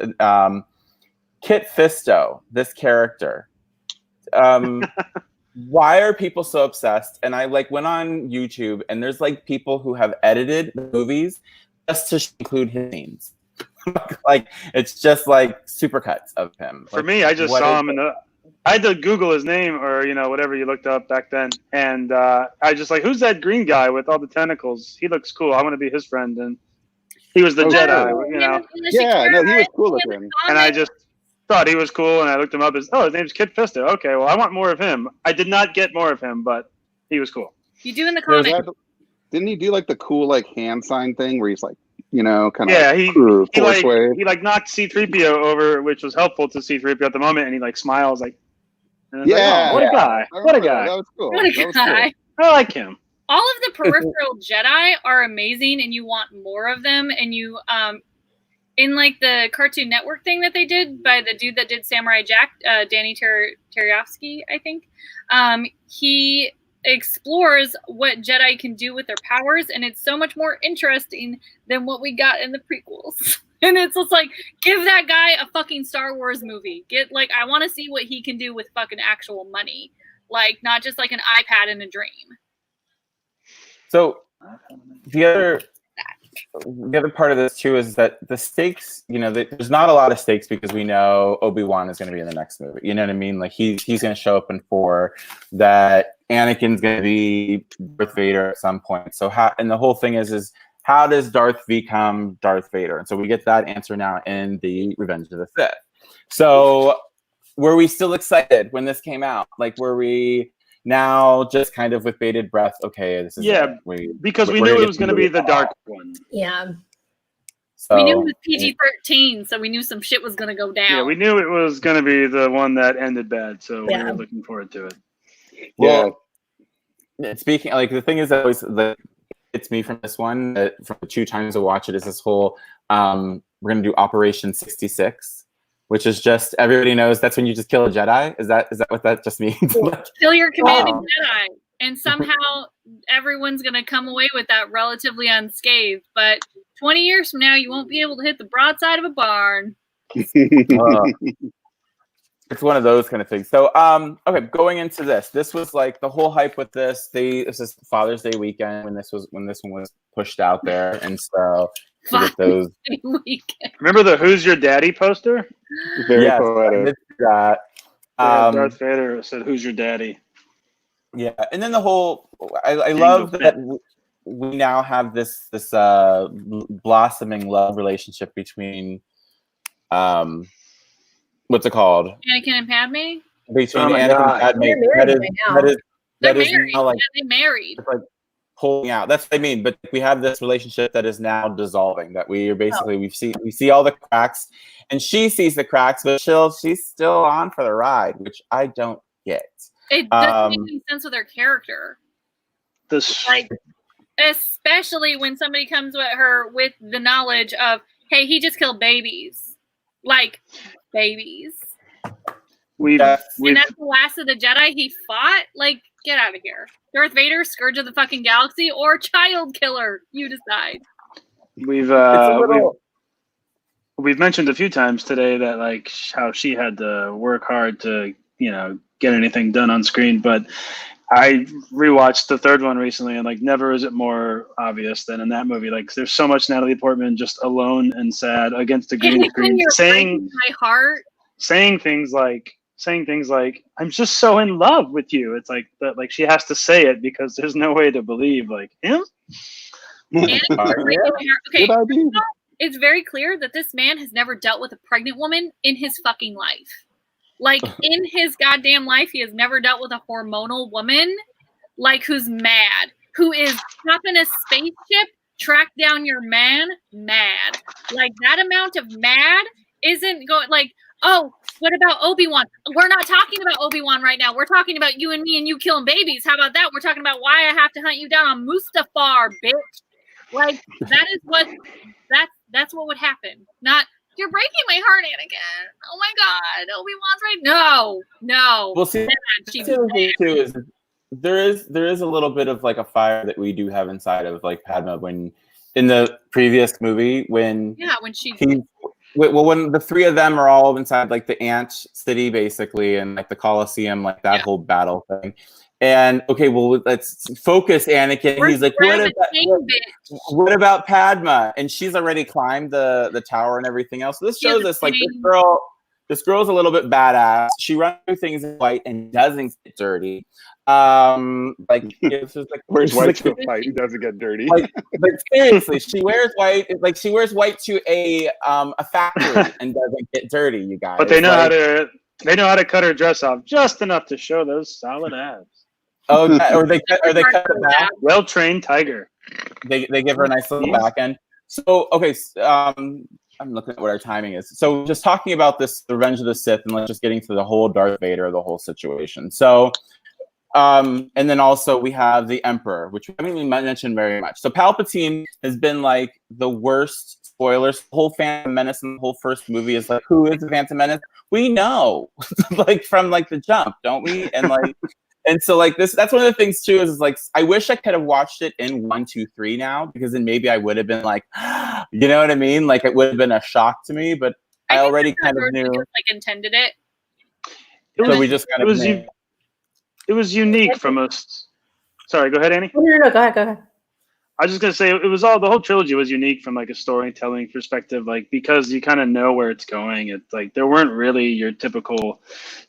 Kit Fisto, this character. Why are people so obsessed? And I like went on YouTube, and there's like people who have edited the movies just to include his scenes. Like it's just like supercuts of him. For me, I just saw him I had to Google his name or, you know, whatever you looked up back then. And I just like, who's that green guy with all the tentacles? He looks cool. I want to be his friend. And he was the Jedi, you know. Yeah, no, he was cool looking. And I just thought he was cool. And I looked him up as, his name's Kit Fisto. Okay, well, I want more of him. I did not get more of him, but he was cool. You do in the comics. Didn't he do like the cool like hand sign thing where he's like, you know, kind of he like knocked C-3PO over, which was helpful to C-3PO at the moment, and he like smiles like, yeah, what a guy. What a guy. That was cool. What a guy. I like him. All of the peripheral Jedi are amazing, and you want more of them, and you in like the Cartoon Network thing that they did by the dude that did Samurai Jack, Danny Teriyaki, I think. He explores what Jedi can do with their powers, and it's so much more interesting than what we got in the prequels. And it's just like, give that guy a fucking Star Wars movie. I want to see what he can do with fucking actual money, like not just like an iPad in a dream. So the other part of this too is that the stakes, there's not a lot of stakes because we know Obi-Wan is going to be in the next movie. You know what I mean? Like he's going to show up in 4, that Anakin's going to be Darth Vader at some point. So and the whole thing is how does Darth become Darth Vader? And so we get that answer now in the Revenge of the Sith. So were we still excited when this came out? Like, were we now just kind of with bated breath? Okay, this is because we knew it was going to be the dark one. Yeah. So, we knew it was PG-13, so we knew some shit was going to go down. Yeah, we knew it was going to be the one that ended bad, so we were looking forward to it. Well, speaking, like, the thing is that always it's me from this one, from the 2 times I watch it, is this whole we're going to do Operation 66, which is just, everybody knows that's when you just kill a Jedi. Is that what that just means? Kill your commanding Jedi, and somehow everyone's going to come away with that relatively unscathed. But 20 years from now, you won't be able to hit the broadside of a barn. It's one of those kind of things. So, okay, going into this was like the whole hype with this. This is Father's Day weekend when this one was pushed out there, and so those. Remember the "Who's Your Daddy" poster? Very poetic. Darth Vader said, "Who's your daddy?" Yeah, and then the whole. I love that we now have this blossoming love relationship between. What's it called? Anakin and Padme? Between Anakin and Padme. They're married. Now, like, they're married. Like pulling out. That's what I mean. But we have this relationship that is now dissolving. That we are basically we see all the cracks, and she sees the cracks, but she's still on for the ride, which I don't get. It doesn't make any sense with her character. Especially when somebody comes with her with the knowledge of, hey, he just killed babies. Like, babies. And that's the last of the Jedi he fought? Like, get out of here. Darth Vader, Scourge of the fucking Galaxy, or Child Killer? You decide. We've mentioned a few times today that, like, how she had to work hard to, get anything done on screen, but I rewatched the 3rd one recently, and like never is it more obvious than in that movie. Like, there's so much Natalie Portman just alone and sad against a green screen, saying things like "I'm just so in love with you." It's like that. Like, she has to say it because there's no way to believe like him. Okay, it's very clear that this man has never dealt with a pregnant woman in his fucking life. Like, in his goddamn life, he has never dealt with a hormonal woman, like, who's mad, who is hopping a spaceship, track down your man, mad. Like, that amount of mad isn't going, like, oh, what about Obi-Wan? We're not talking about Obi-Wan right now. We're talking about you and me and you killing babies. How about that? We're talking about why I have to hunt you down on Mustafar, bitch. Like, that's what would happen. Not, you're breaking my heart, Anakin. Oh my God, Obi-Wan's right. No. Well, see, too is there is a little bit of like a fire that we do have inside of like Padme when in the previous movie when when the 3 of them are all inside like the ant city basically and like the Colosseum, like that whole battle thing. And okay, well, let's focus, Anakin. He's like, what about Padma? And she's already climbed the tower and everything else. So this shows us like this girl's a little bit badass. She runs through things in white and doesn't get dirty. Like it's just like wears white to a fight, doesn't get dirty. Like, but seriously, she wears white. Like she wears white to a factory and doesn't get dirty. You guys, but they know how to. They know how to cut her dress off just enough to show those solid abs. Oh, or they cut it back. Well-trained tiger. They give her a nice little back end. So okay, I'm looking at what our timing is. So just talking about this Revenge of the Sith, and let's just getting to the whole Darth Vader, the whole situation. So, and then also we have the Emperor, which I mean we mentioned very much. So Palpatine has been like the worst spoilers. The whole Phantom Menace in the whole first movie is like, who is the Phantom Menace? We know, like from like the jump, don't we? And like, and so like that's one of the things too is like I wish I could have watched it in 1, 2, 3 now, because then maybe I would have been like, you know what I mean? Like it would have been a shock to me, but I already kind of knew. Like intended it. So we just kind of knew. It was unique from us. Sorry, go ahead, Annie. No, go ahead. I was just gonna say it was the whole trilogy was unique from like a storytelling perspective, like because you kind of know where it's going. It's like there weren't really your typical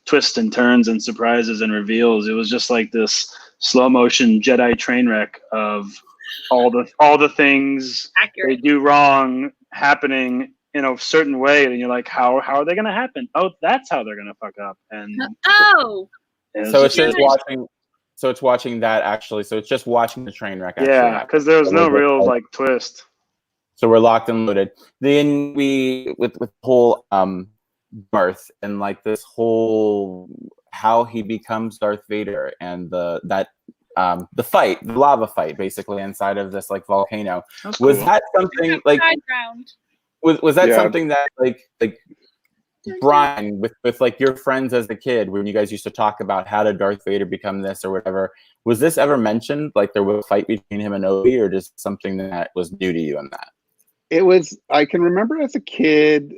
twists and turns and surprises and reveals. It was just like this slow motion Jedi train wreck of all the things they do wrong happening in a certain way, and you're like, how are they gonna happen? Oh, that's how they're gonna fuck up. And so it's just watching. So it's watching that actually. So it's just watching the train wreck. Actually yeah, because there was no real like twist. So we're locked and loaded. Then we with the whole Darth and like this whole how he becomes Darth Vader and the fight, the lava fight, basically inside of this like volcano. Was that something like? Was that something that like Brian, with like your friends as a kid, when you guys used to talk about how did Darth Vader become this or whatever, was this ever mentioned? Like there was a fight between him and Obi, or just something that was new to you in that? It was. I can remember as a kid,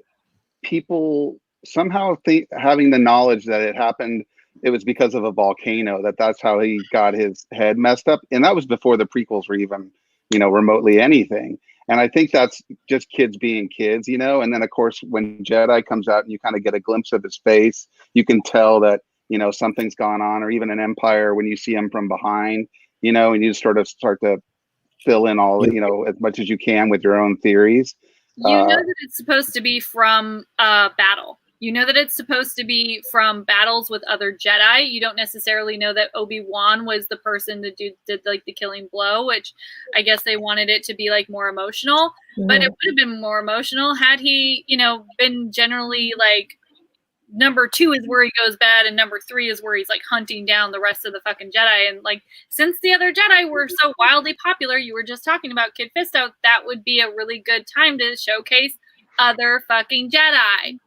people somehow having the knowledge that it happened. It was because of a volcano. That's how he got his head messed up, and that was before the prequels were even, remotely anything. And I think that's just kids being kids, And then, of course, when Jedi comes out and you kind of get a glimpse of his face, you can tell that, something's gone on. Or even an Empire, when you see him from behind, and you sort of start to fill in all, as much as you can with your own theories. You know that it's supposed to be from battle. You know that it's supposed to be from battles with other Jedi. You don't necessarily know that Obi-Wan was the person that did like the killing blow, which I guess they wanted it to be like more emotional. Mm-hmm. But it would have been more emotional had he, been generally like number 2 is where he goes bad and number 3 is where he's like hunting down the rest of the fucking Jedi. And like since the other Jedi were so wildly popular, you were just talking about Kid Fisto, that would be a really good time to showcase other fucking Jedi.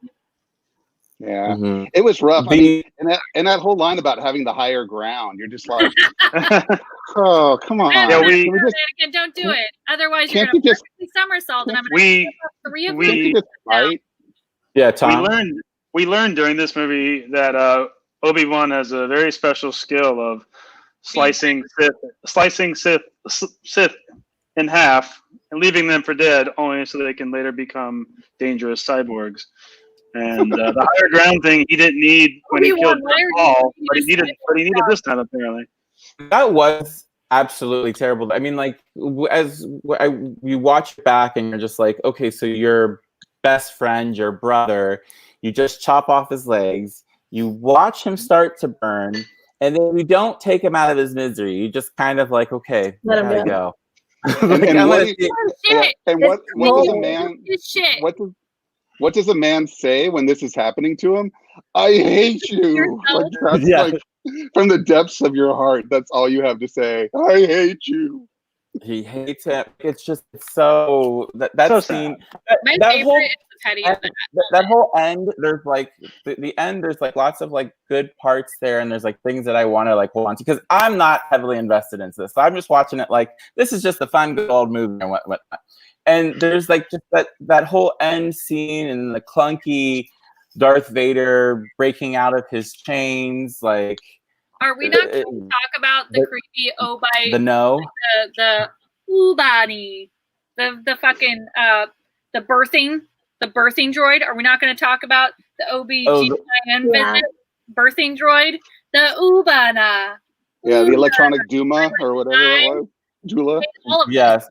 Yeah, It was rough. I mean, and that whole line about having the higher ground, you're just like, oh, come on. Yeah, don't do it. Otherwise, you're going to perfectly somersault, and I'm going to have 3 of you. Right? Yeah, Tom. We learned during this movie that Obi-Wan has a very special skill of slicing Sith in half and leaving them for dead, only so they can later become dangerous cyborgs. And the higher ground thing he didn't need when he killed Paul, but he needed this time apparently. That was absolutely terrible. I mean, like you watch it back and you're just like, okay, so your best friend, your brother, you just chop off his legs, you watch him start to burn, and then you don't take him out of his misery. You just kind of like, okay, let him go. What does a man say when this is happening to him? I hate you. Like, that's like from the depths of your heart. That's all you have to say. I hate you. He hates him. It's just so that so scene. That whole end. There's like the end. There's like lots of like good parts there, and there's like things that I want to like hold on to because I'm not heavily invested into this. So I'm just watching it like this is just a fun good old movie and whatnot. And there's like just that whole end scene and the clunky Darth Vader breaking out of his chains. Like, are we not going to talk about the creepy Obi? The Ubani, the fucking the birthing droid. Are we not going to talk about the OB-GYN visit birthing droid? The Ubana. Yeah, the electronic Duma or whatever it was. Jula. Yes.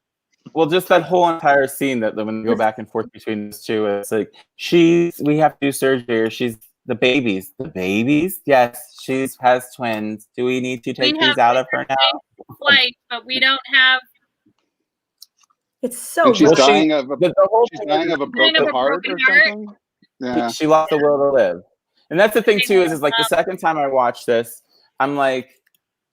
Well, just that whole entire scene that when we go back and forth between those two, it's like we have to do surgery, or she's the babies. The babies? Yes, she has twins. Do we need to take these out of her now? Flight, but we don't have. It's so. And she's dying of a broken heart or something. Yeah, she lost the will to live, and that's the thing too. Is like the second time I watched this, I'm like,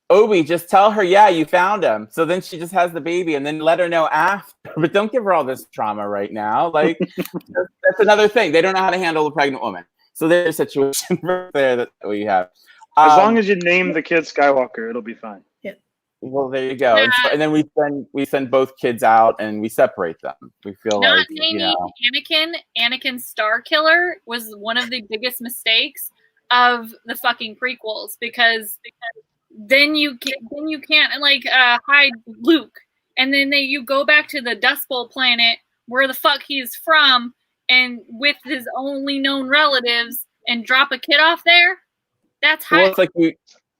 Obi, just tell her, yeah, you found him. So then she just has the baby, and then let her know after. But don't give her all this trauma right now. Like that's another thing. They don't know how to handle a pregnant woman. So there's a situation right there that we have. As long as you name the kid Skywalker, it'll be fine. Well, there you go. And then we send both kids out and we separate them. We feel Not like naming Anakin Star Killer was one of the biggest mistakes of the fucking prequels because then you can't like hide Luke, and then you go back to the Dust Bowl planet where the fuck he's from and with his only known relatives and drop a kid off there. That's how. Well, it's like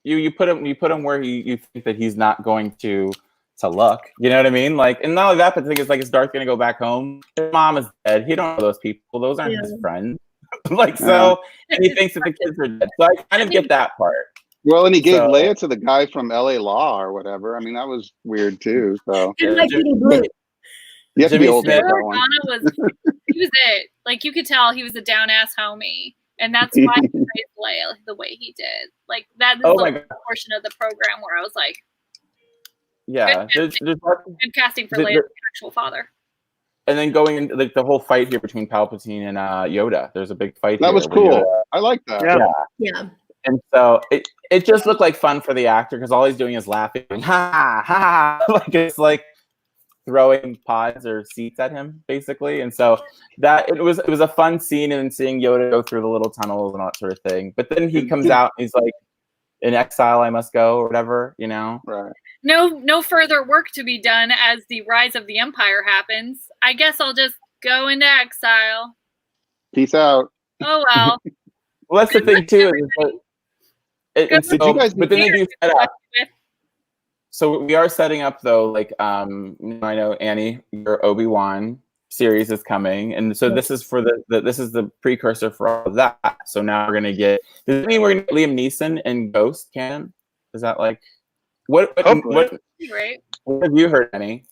you put him where you think that he's not going to look. You know what I mean? Like, and not only that, but the thing is, like, is Darth gonna go back home? His mom is dead. He don't know those people. Those aren't his friends. Like, so, and he thinks that the kids are dead. So I kind of get that part. Well, and he gave Leia to the guy from LA Law or whatever. I mean, that was weird too. So It's like eating blue. you have to be old to get that Organa one. he was it. Like, you could tell he was a down ass homie. And that's why he raised Leia the way he did. Like, that is the portion of the program where I was like, yeah, good casting for Leia's actual father. And then going into like the whole fight here between Palpatine and Yoda. There's a big fight. That was cool. I like that. Yeah. And so it just looked like fun for the actor because all he's doing is laughing, ha ha, like it's like throwing pods or seats at him basically. And so that it was a fun scene, and seeing Yoda go through the little tunnels and all that sort of thing. But then he comes out and he's like, in exile I must go, or whatever, you know. Right. No further work to be done as the rise of the Empire happens. I guess I'll just go into exile. Peace out. Oh well. Well, that's the thing too. Did you guys? But then they do set up. So we are setting up though. Like, I know Annie, your Obi-Wan series is coming, and so this is for this is the precursor for all of that. So now we're gonna get. Does that mean we're gonna get Liam Neeson in Ghost canon? Is that like what have you heard, Annie?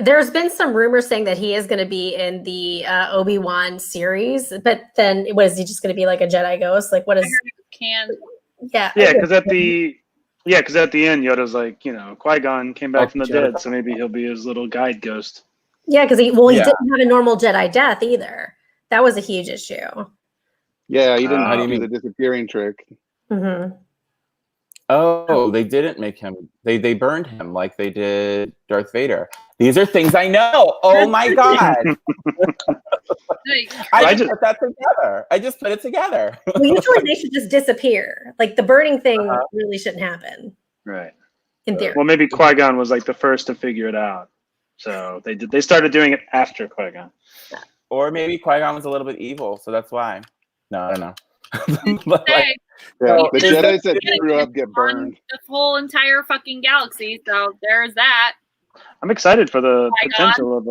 There's been some rumors saying that he is going to be in the Obi-Wan series, but then what is he just going to be like a Jedi ghost? Like, what is? Because at the end, Yoda's like, Qui-Gon came back from the dead, so maybe he'll be his little guide ghost. Yeah, because he didn't have a normal Jedi death either. That was a huge issue. Yeah, he didn't do the disappearing trick. Mm-hmm. Oh, they didn't make him. They burned him like they did Darth Vader. These are things I know. Oh my god! I just put that together. I just put it together. Well, usually they should just disappear. Like the burning thing really shouldn't happen. Right. In theory. Well, maybe Qui-Gon was like the first to figure it out, so they started doing it after Qui-Gon. Or maybe Qui-Gon was a little bit evil, so that's why. No, I don't know. The Jedi that grew up get burned. The whole entire fucking galaxy. So there's that. I'm excited for the potential of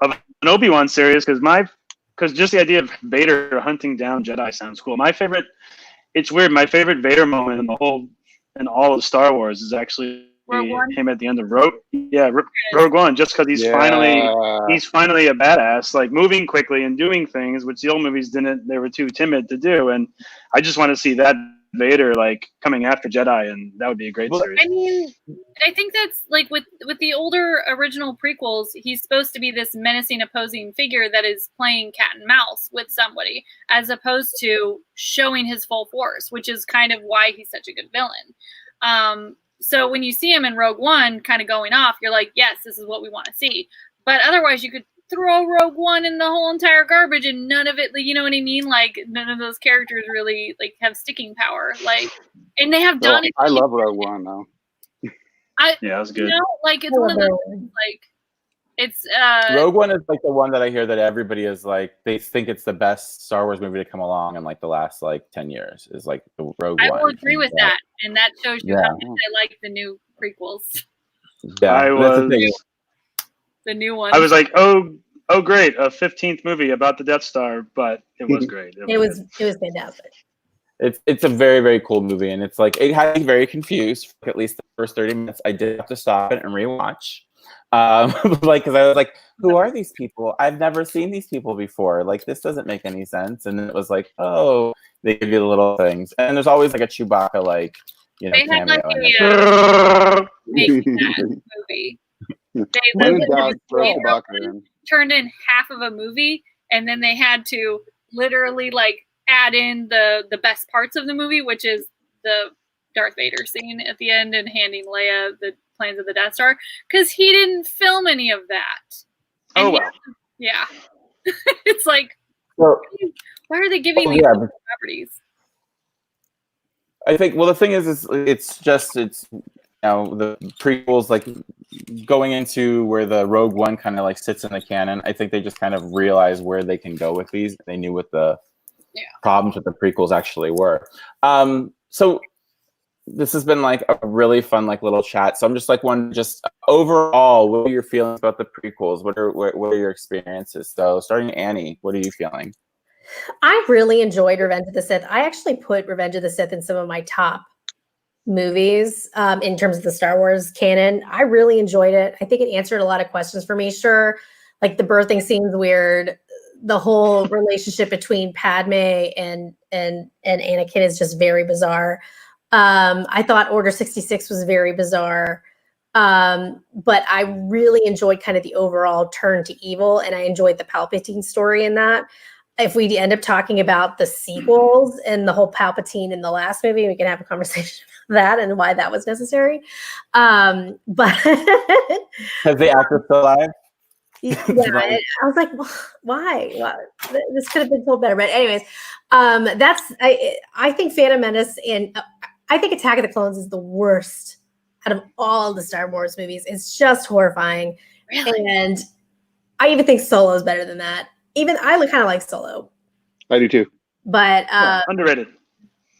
an Obi-Wan series because just the idea of Vader hunting down Jedi sounds cool. It's weird. My favorite Vader moment in all of Star Wars is actually him at the end of Rogue One, just because he's finally a badass, like moving quickly and doing things which the old movies didn't. They were too timid to do, and I just want to see that Vader like coming after Jedi, and that would be a great series. I mean, I think that's like with the older original prequels, he's supposed to be this menacing opposing figure that is playing cat and mouse with somebody, as opposed to showing his full force, which is kind of why he's such a good villain. So when you see him in Rogue One kind of going off, you're like, yes, this is what we want to see. But otherwise, you could throw Rogue One in the whole entire garbage and none of it, you know what I mean? Like, none of those characters really, like, have sticking power. Like, and they have done it. I love Rogue One, though. Yeah, that was good. Like, it's one of those things, like, it's... Rogue One is, like, the one that I hear that everybody is, like, they think it's the best Star Wars movie to come along in, like, the last, like, 10 years, is, like, the Rogue One. I will agree with that, and that shows you how much I like the new prequels. Yeah, The new one. I was like, oh, great, a 15th movie about the Death Star, but it was great. It was fantastic. It's a very, very cool movie, and it's like it had me very confused for at least the first 30 minutes. I did have to stop it and rewatch. Like, because I was like, who are these people? I've never seen these people before. Like, this doesn't make any sense. And then it was like, oh, they give you the little things. And there's always like a Chewbacca, like, They had cameo. like Brrr. making that movie. When in doubt, throw Chewbacca in. Turned in half of a movie, and then they had to literally like add in the best parts of the movie, which is the Darth Vader scene at the end and handing Leia the plans of the Death Star, because he didn't film any of that. And Oh well. yeah. It's like, So, why are they giving these celebrities? I think, well, the thing is it's the prequels, like going into where the Rogue One kind of like sits in the canon. I think they just kind of realized where they can go with these. They knew what the problems with the prequels actually were. So this has been like a really fun like little chat. So I'm just like just overall, what are your feelings about the prequels? What are your experiences? So starting Annie, what are you feeling? I really enjoyed Revenge of the Sith. I actually put Revenge of the Sith in some of my top movies in terms of the Star Wars canon. I really enjoyed it. I think it answered a lot of questions for me. Sure, like the birthing scene's weird. The whole relationship between Padme and Anakin is just very bizarre. I thought Order 66 was very bizarre. But I really enjoyed kind of the overall turn to evil, and I enjoyed the Palpatine story in that. If we end up talking about the sequels and the whole Palpatine in the last movie, we can have a conversation about that and why that was necessary. But Has the actor still alive? yeah, I was like, why? This could have been told better. But anyways, I think Phantom Menace and I think Attack of the Clones is the worst out of all the Star Wars movies. It's just horrifying. Really? And I even think Solo is better than that. Even I kind of like Solo. I do too. But underrated.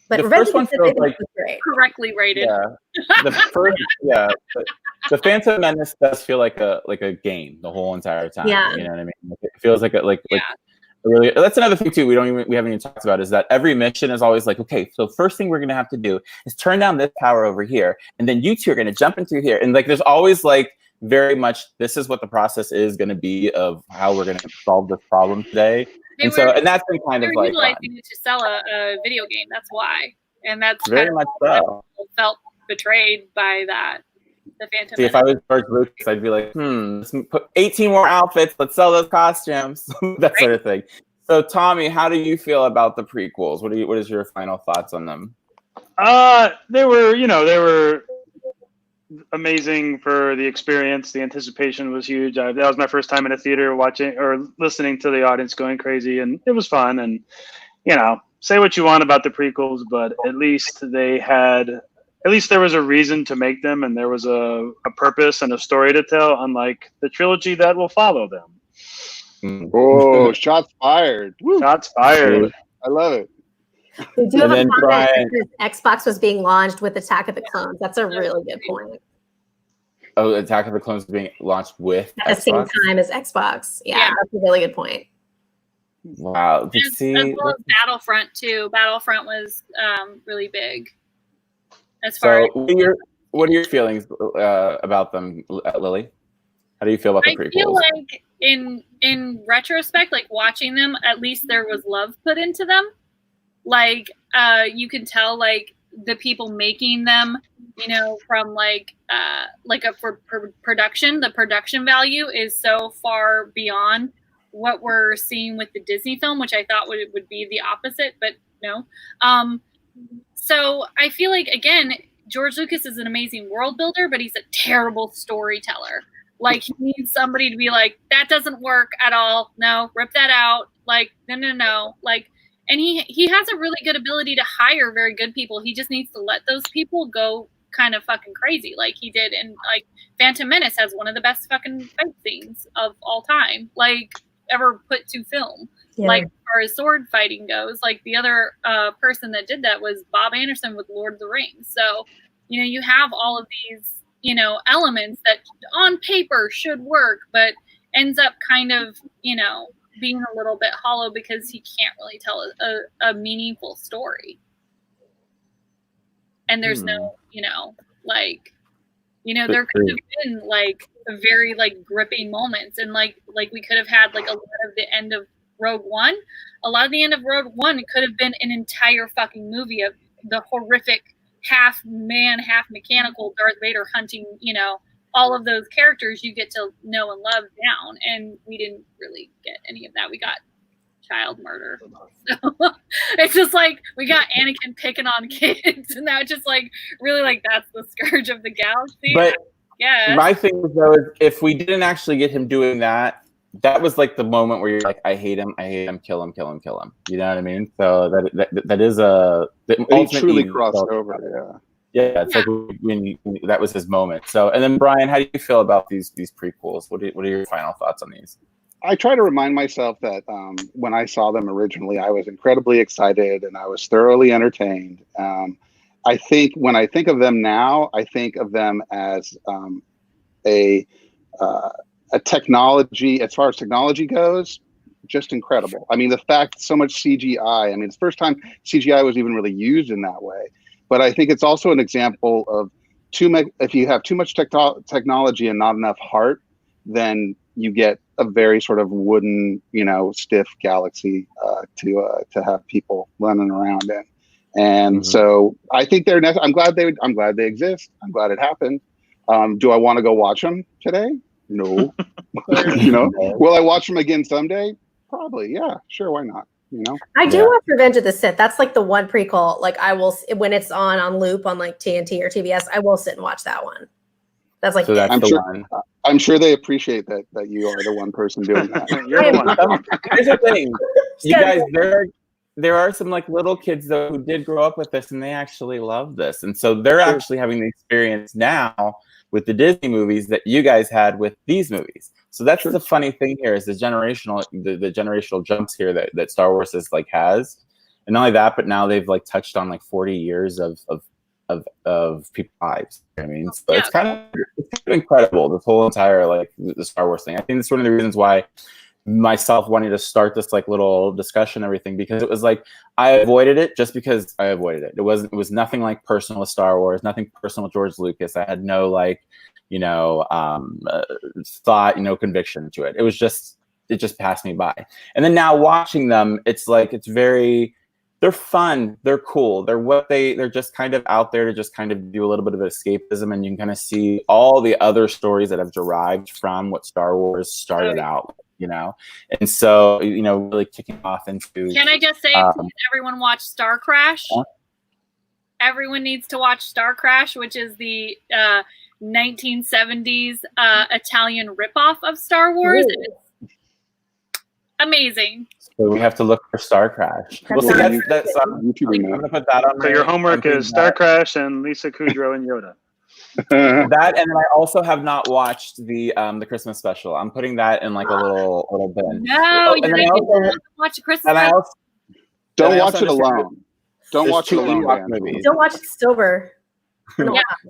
But the first one feels like great. Correctly rated. Yeah. The Phantom Menace does feel like a game the whole entire time. Yeah. You know what I mean? It feels like really. That's another thing too. We haven't even talked about is that every mission is always like, okay, so first thing we're gonna have to do is turn down this power over here, and then you two are gonna jump into here, and like there's always like very much this is what the process is going to be of how we're going to solve this problem today. And that's been kind of like utilizing it to sell a video game. That's why, and that's very much so. Felt betrayed by that. The Phantom. See, if I was George Lucas, I'd be like, let's put 18 more outfits. Let's sell those costumes. That sort of thing. So, Tommy, how do you feel about the prequels? What is your final thoughts on them? They were amazing for the experience. The anticipation was huge. That was my first time in a theater watching or listening to the audience going crazy, and it was fun. And say what you want about the prequels, but at least there was a reason to make them, and there was a purpose and a story to tell, unlike the trilogy that will follow them. Oh, shots fired. Woo. Shots fired. I love it. We do have a comment that Xbox was being launched with Attack of the Clones. That's a really good point. Oh, Attack of the Clones being launched with at the same time as Xbox. Yeah, that's a really good point. Wow. As well as Battlefront too. Battlefront was really big. As far as what are your feelings about them, Lily? How do you feel about the prequels? I feel like in retrospect, like watching them, at least there was love put into them. Like you can tell like the people making them, from production, the production value is so far beyond what we're seeing with the Disney film, which I thought would be the opposite, but no. So I feel like, again, George Lucas is an amazing world builder, but he's a terrible storyteller. Like, he needs somebody to be like, that doesn't work at all. No, rip that out. Like, no. Like, and he has a really good ability to hire very good people. He just needs to let those people go kind of fucking crazy like he did. And, like, Phantom Menace has one of the best fucking fight scenes of all time, like, ever put to film. Yeah. Like, as far as sword fighting goes, like, the other person that did that was Bob Anderson with Lord of the Rings. So, you have all of these, elements that on paper should work, but ends up kind of, being a little bit hollow because he can't really tell a meaningful story. And there's no, there could have been like a very like gripping moments, and like we could have had like a lot of the end of Rogue One. A lot of the end of Rogue One could have been an entire fucking movie of the horrific half man, half mechanical Darth Vader hunting, all of those characters you get to know and love down. And we didn't really get any of that. We got child murder. So it's just like we got Anakin picking on kids, and that just like really like that's the scourge of the galaxy. But yeah, my thing though is if we didn't actually get him doing that, that was like the moment where you're like, I hate him, kill him. You know what I mean? So that is he truly crossed over. Yeah, it's like when that was his moment. So, and then Brian, how do you feel about these prequels? What are your final thoughts on these? I try to remind myself that when I saw them originally, I was incredibly excited and I was thoroughly entertained. I think when I think of them now, I think of them as a technology, as far as technology goes, just incredible. I mean, the fact so much CGI. I mean, it's the first time CGI was even really used in that way. But I think it's also an example of if you have too much technology and not enough heart, then you get a very sort of wooden, stiff galaxy to have people running around in. And so I think I'm glad they exist. I'm glad it happened. Do I want to go watch them today? No. Will I watch them again someday? Probably. Yeah, sure. Why not? I do watch Revenge of the Sith. That's like the one prequel. Like I will, when it's on loop on like TNT or TBS, I will sit and watch that one. That's like, so that's one. I'm sure they appreciate that you are the one person doing that. You're the one. Here's the thing, you guys. There are some like little kids though who did grow up with this and they actually love this, and so they're actually having the experience now with the Disney movies that you guys had with these movies. So that's the funny thing here is the generational jumps here that Star Wars has, and not only that, but now they've like touched on like 40 years of people's lives. I mean, so it's kind of incredible, this whole entire like the Star Wars thing. I think that's one of the reasons why myself wanting to start this like little discussion and everything, because it was like I avoided it just because I avoided it. It was nothing like personal with Star Wars, nothing personal with George Lucas. I had no like thought, conviction to it. It just passed me by. And then now watching them, it's like they're fun, they're cool, they're just kind of out there to just kind of do a little bit of escapism, and you can kind of see all the other stories that have derived from what Star Wars started out. And so really kicking off into. Can I just say, please, everyone watch Star Crash? Everyone needs to watch Star Crash, which is the 1970s Italian ripoff of Star Wars. It's amazing. So we have to look for Star Crash. I'm gonna put that on. So your homework is Star Crash and Lisa Kudrow and Yoda. That, and I also have not watched the Christmas special. I'm putting that in like a little bin. No, you didn't watch a Christmas special. Don't watch it alone. Don't watch it alone. Don't watch it sober.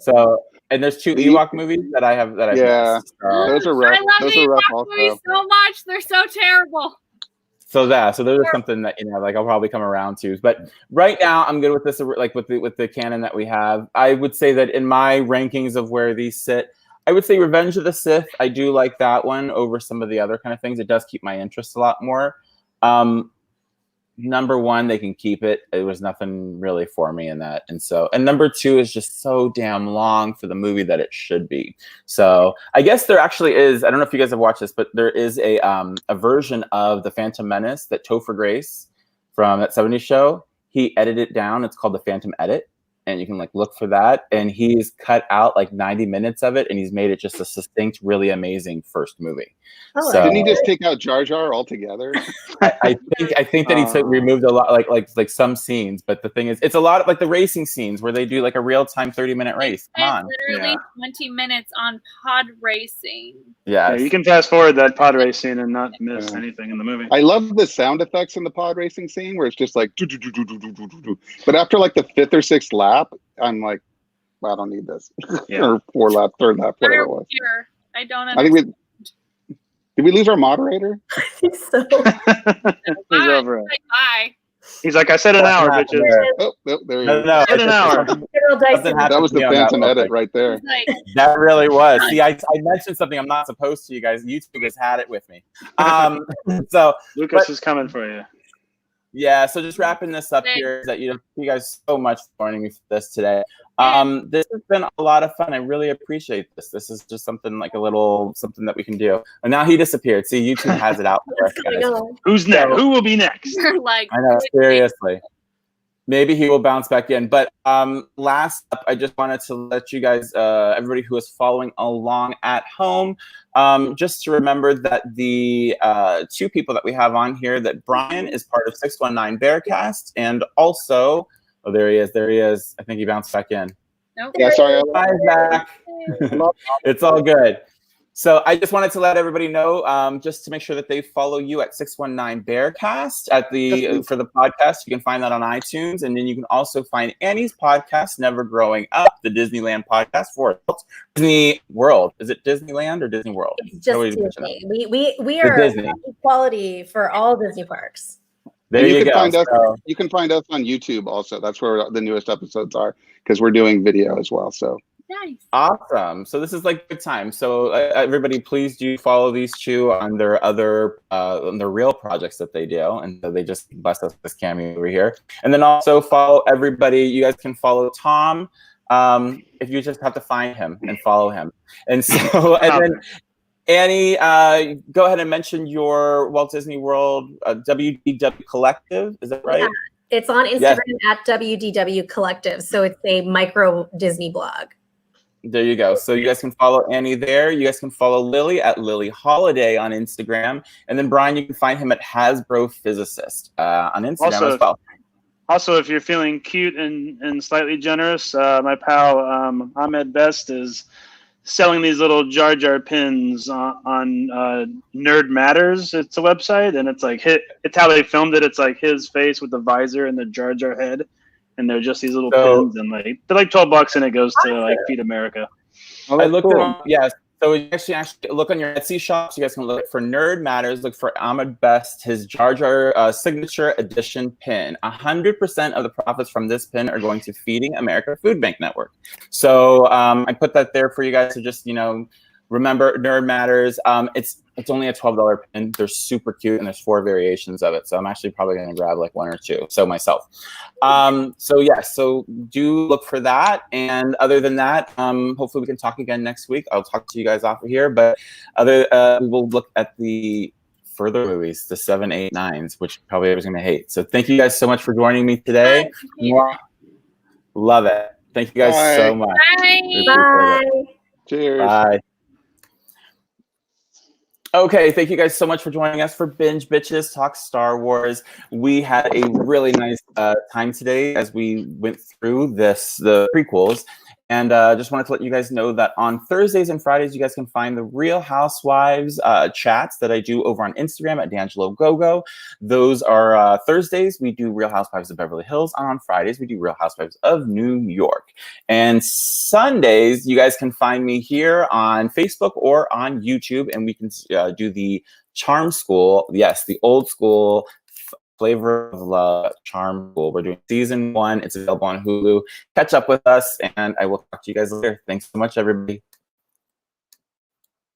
So, and there's 2 Ewok movies that I have missed. Those are rough. I love the Ewok movies so much. They're so terrible. So those are something that like I'll probably come around to. But right now I'm good with this, like with the canon that we have. I would say that in my rankings of where these sit, I would say Revenge of the Sith. I do like that one over some of the other kind of things. It does keep my interest a lot more. Number 1, they can keep it. It was nothing really for me in that. And number 2 is just so damn long for the movie that it should be. So I guess there actually is, I don't know if you guys have watched this, but there is a version of The Phantom Menace that Topher Grace from that 70s show, he edited it down. It's called The Phantom Edit. And you can like look for that. And he's cut out like 90 minutes of it, and he's made it just a succinct, really amazing first movie. So, didn't he just take out Jar Jar altogether? I think that he removed a lot, like some scenes. But the thing is, it's a lot of like the racing scenes where they do like a real time 30-minute race. Come on, literally 20 minutes on pod racing. Yeah, you can fast forward that pod race scene and not miss anything in the movie. I love the sound effects in the pod racing scene where it's just like, but after like the 5th or 6th lap, I'm like, I don't need this. Or 4 lap, 3rd lap, whatever it was. I don't understand. Did we lose our moderator? I think so. He's over it. Bye. He's like, I said an hour, bitches. Oh, there he is. I said an hour. That was the Phantom Edit right there. That really was. See, I mentioned something I'm not supposed to. You guys, YouTube has had it with me. So Lucas is coming for you. Yeah, so just wrapping this up here is that thank you guys so much for joining me for this today. This has been a lot of fun. I really appreciate this. This is just something like a little something that we can do. And now he disappeared. See, YouTube has it out for us, guys. Who's next? Who will be next? Like, I know, seriously. Maybe he will bounce back in. But last up, I just wanted to let you guys, everybody who is following along at home, just to remember that the 2 people that we have on here, that Brian is part of 619 Bearcast, and also, oh, there he is. I think he bounced back in. Nope. Yeah, sorry. Hi, Zach. It's all good. So I just wanted to let everybody know, just to make sure that they follow you at 619 Bearcast for the podcast. You can find that on iTunes, and then you can also find Annie's podcast, Never Growing Up, the Disneyland podcast for Disney World. Is it Disneyland or Disney World? It's just Disney. We are equality for all Disney parks. There you go. You can find us on YouTube also. That's where the newest episodes are, because we're doing video as well. So. Nice. Awesome. So this is like good time. So everybody, please do follow these 2 on their other on their real projects that they do, and so they just bust us this cameo over here. And then also follow everybody. You guys can follow Tom if you just have to find him and follow him. And so and then Annie, go ahead and mention your Walt Disney World WDW Collective. Is that right? Yeah. It's on Instagram at WDW Collective. So it's a micro Disney blog. There you go. So you guys can follow Annie there. You guys can follow Lily at Lily Holiday on Instagram. And then Brian, you can find him at Hasbro Physicist on Instagram as well. Also, if you're feeling cute and slightly generous, my pal Ahmed Best is selling these little Jar Jar pins on Nerd Matters. It's a website, and it's like it's how they filmed it. It's like his face with the visor and the Jar Jar head. And they're just these little pins, and they're like $12, and it goes to like Feed America. Oh, I looked at yes. So you actually look on your Etsy shop. So you guys can look for Nerd Matters. Look for Ahmed Best, his Jar Jar signature edition pin. 100% of the profits from this pin are going to Feeding America Food Bank Network. So I put that there for you guys to just remember Nerd Matters. It's only a $12 pin. They're super cute, and there's 4 variations of it. So I'm actually probably going to grab like 1 or 2. So myself. So do look for that. And other than that, hopefully we can talk again next week. I'll talk to you guys off of here. But we will look at the further movies, the 7, 8, 9s, which probably everyone's going to hate. So thank you guys so much for joining me today. Love it. Thank you guys so much. Bye. Cheers. Bye. Okay, thank you guys so much for joining us for Binge Bitches Talk Star Wars. We had a really nice time today as we went through the prequels. And just wanted to let you guys know that on Thursdays and Fridays, you guys can find the Real Housewives chats that I do over on Instagram at Dangilo GoGo. Those are Thursdays, we do Real Housewives of Beverly Hills. And on Fridays, we do Real Housewives of New York. And Sundays, you guys can find me here on Facebook or on YouTube. And we can do the Charm School. Yes, the old school Flavor of Love Charm School. We're doing season 1. It's available on Hulu. Catch up with us, and I will talk to you guys later. Thanks so much, everybody.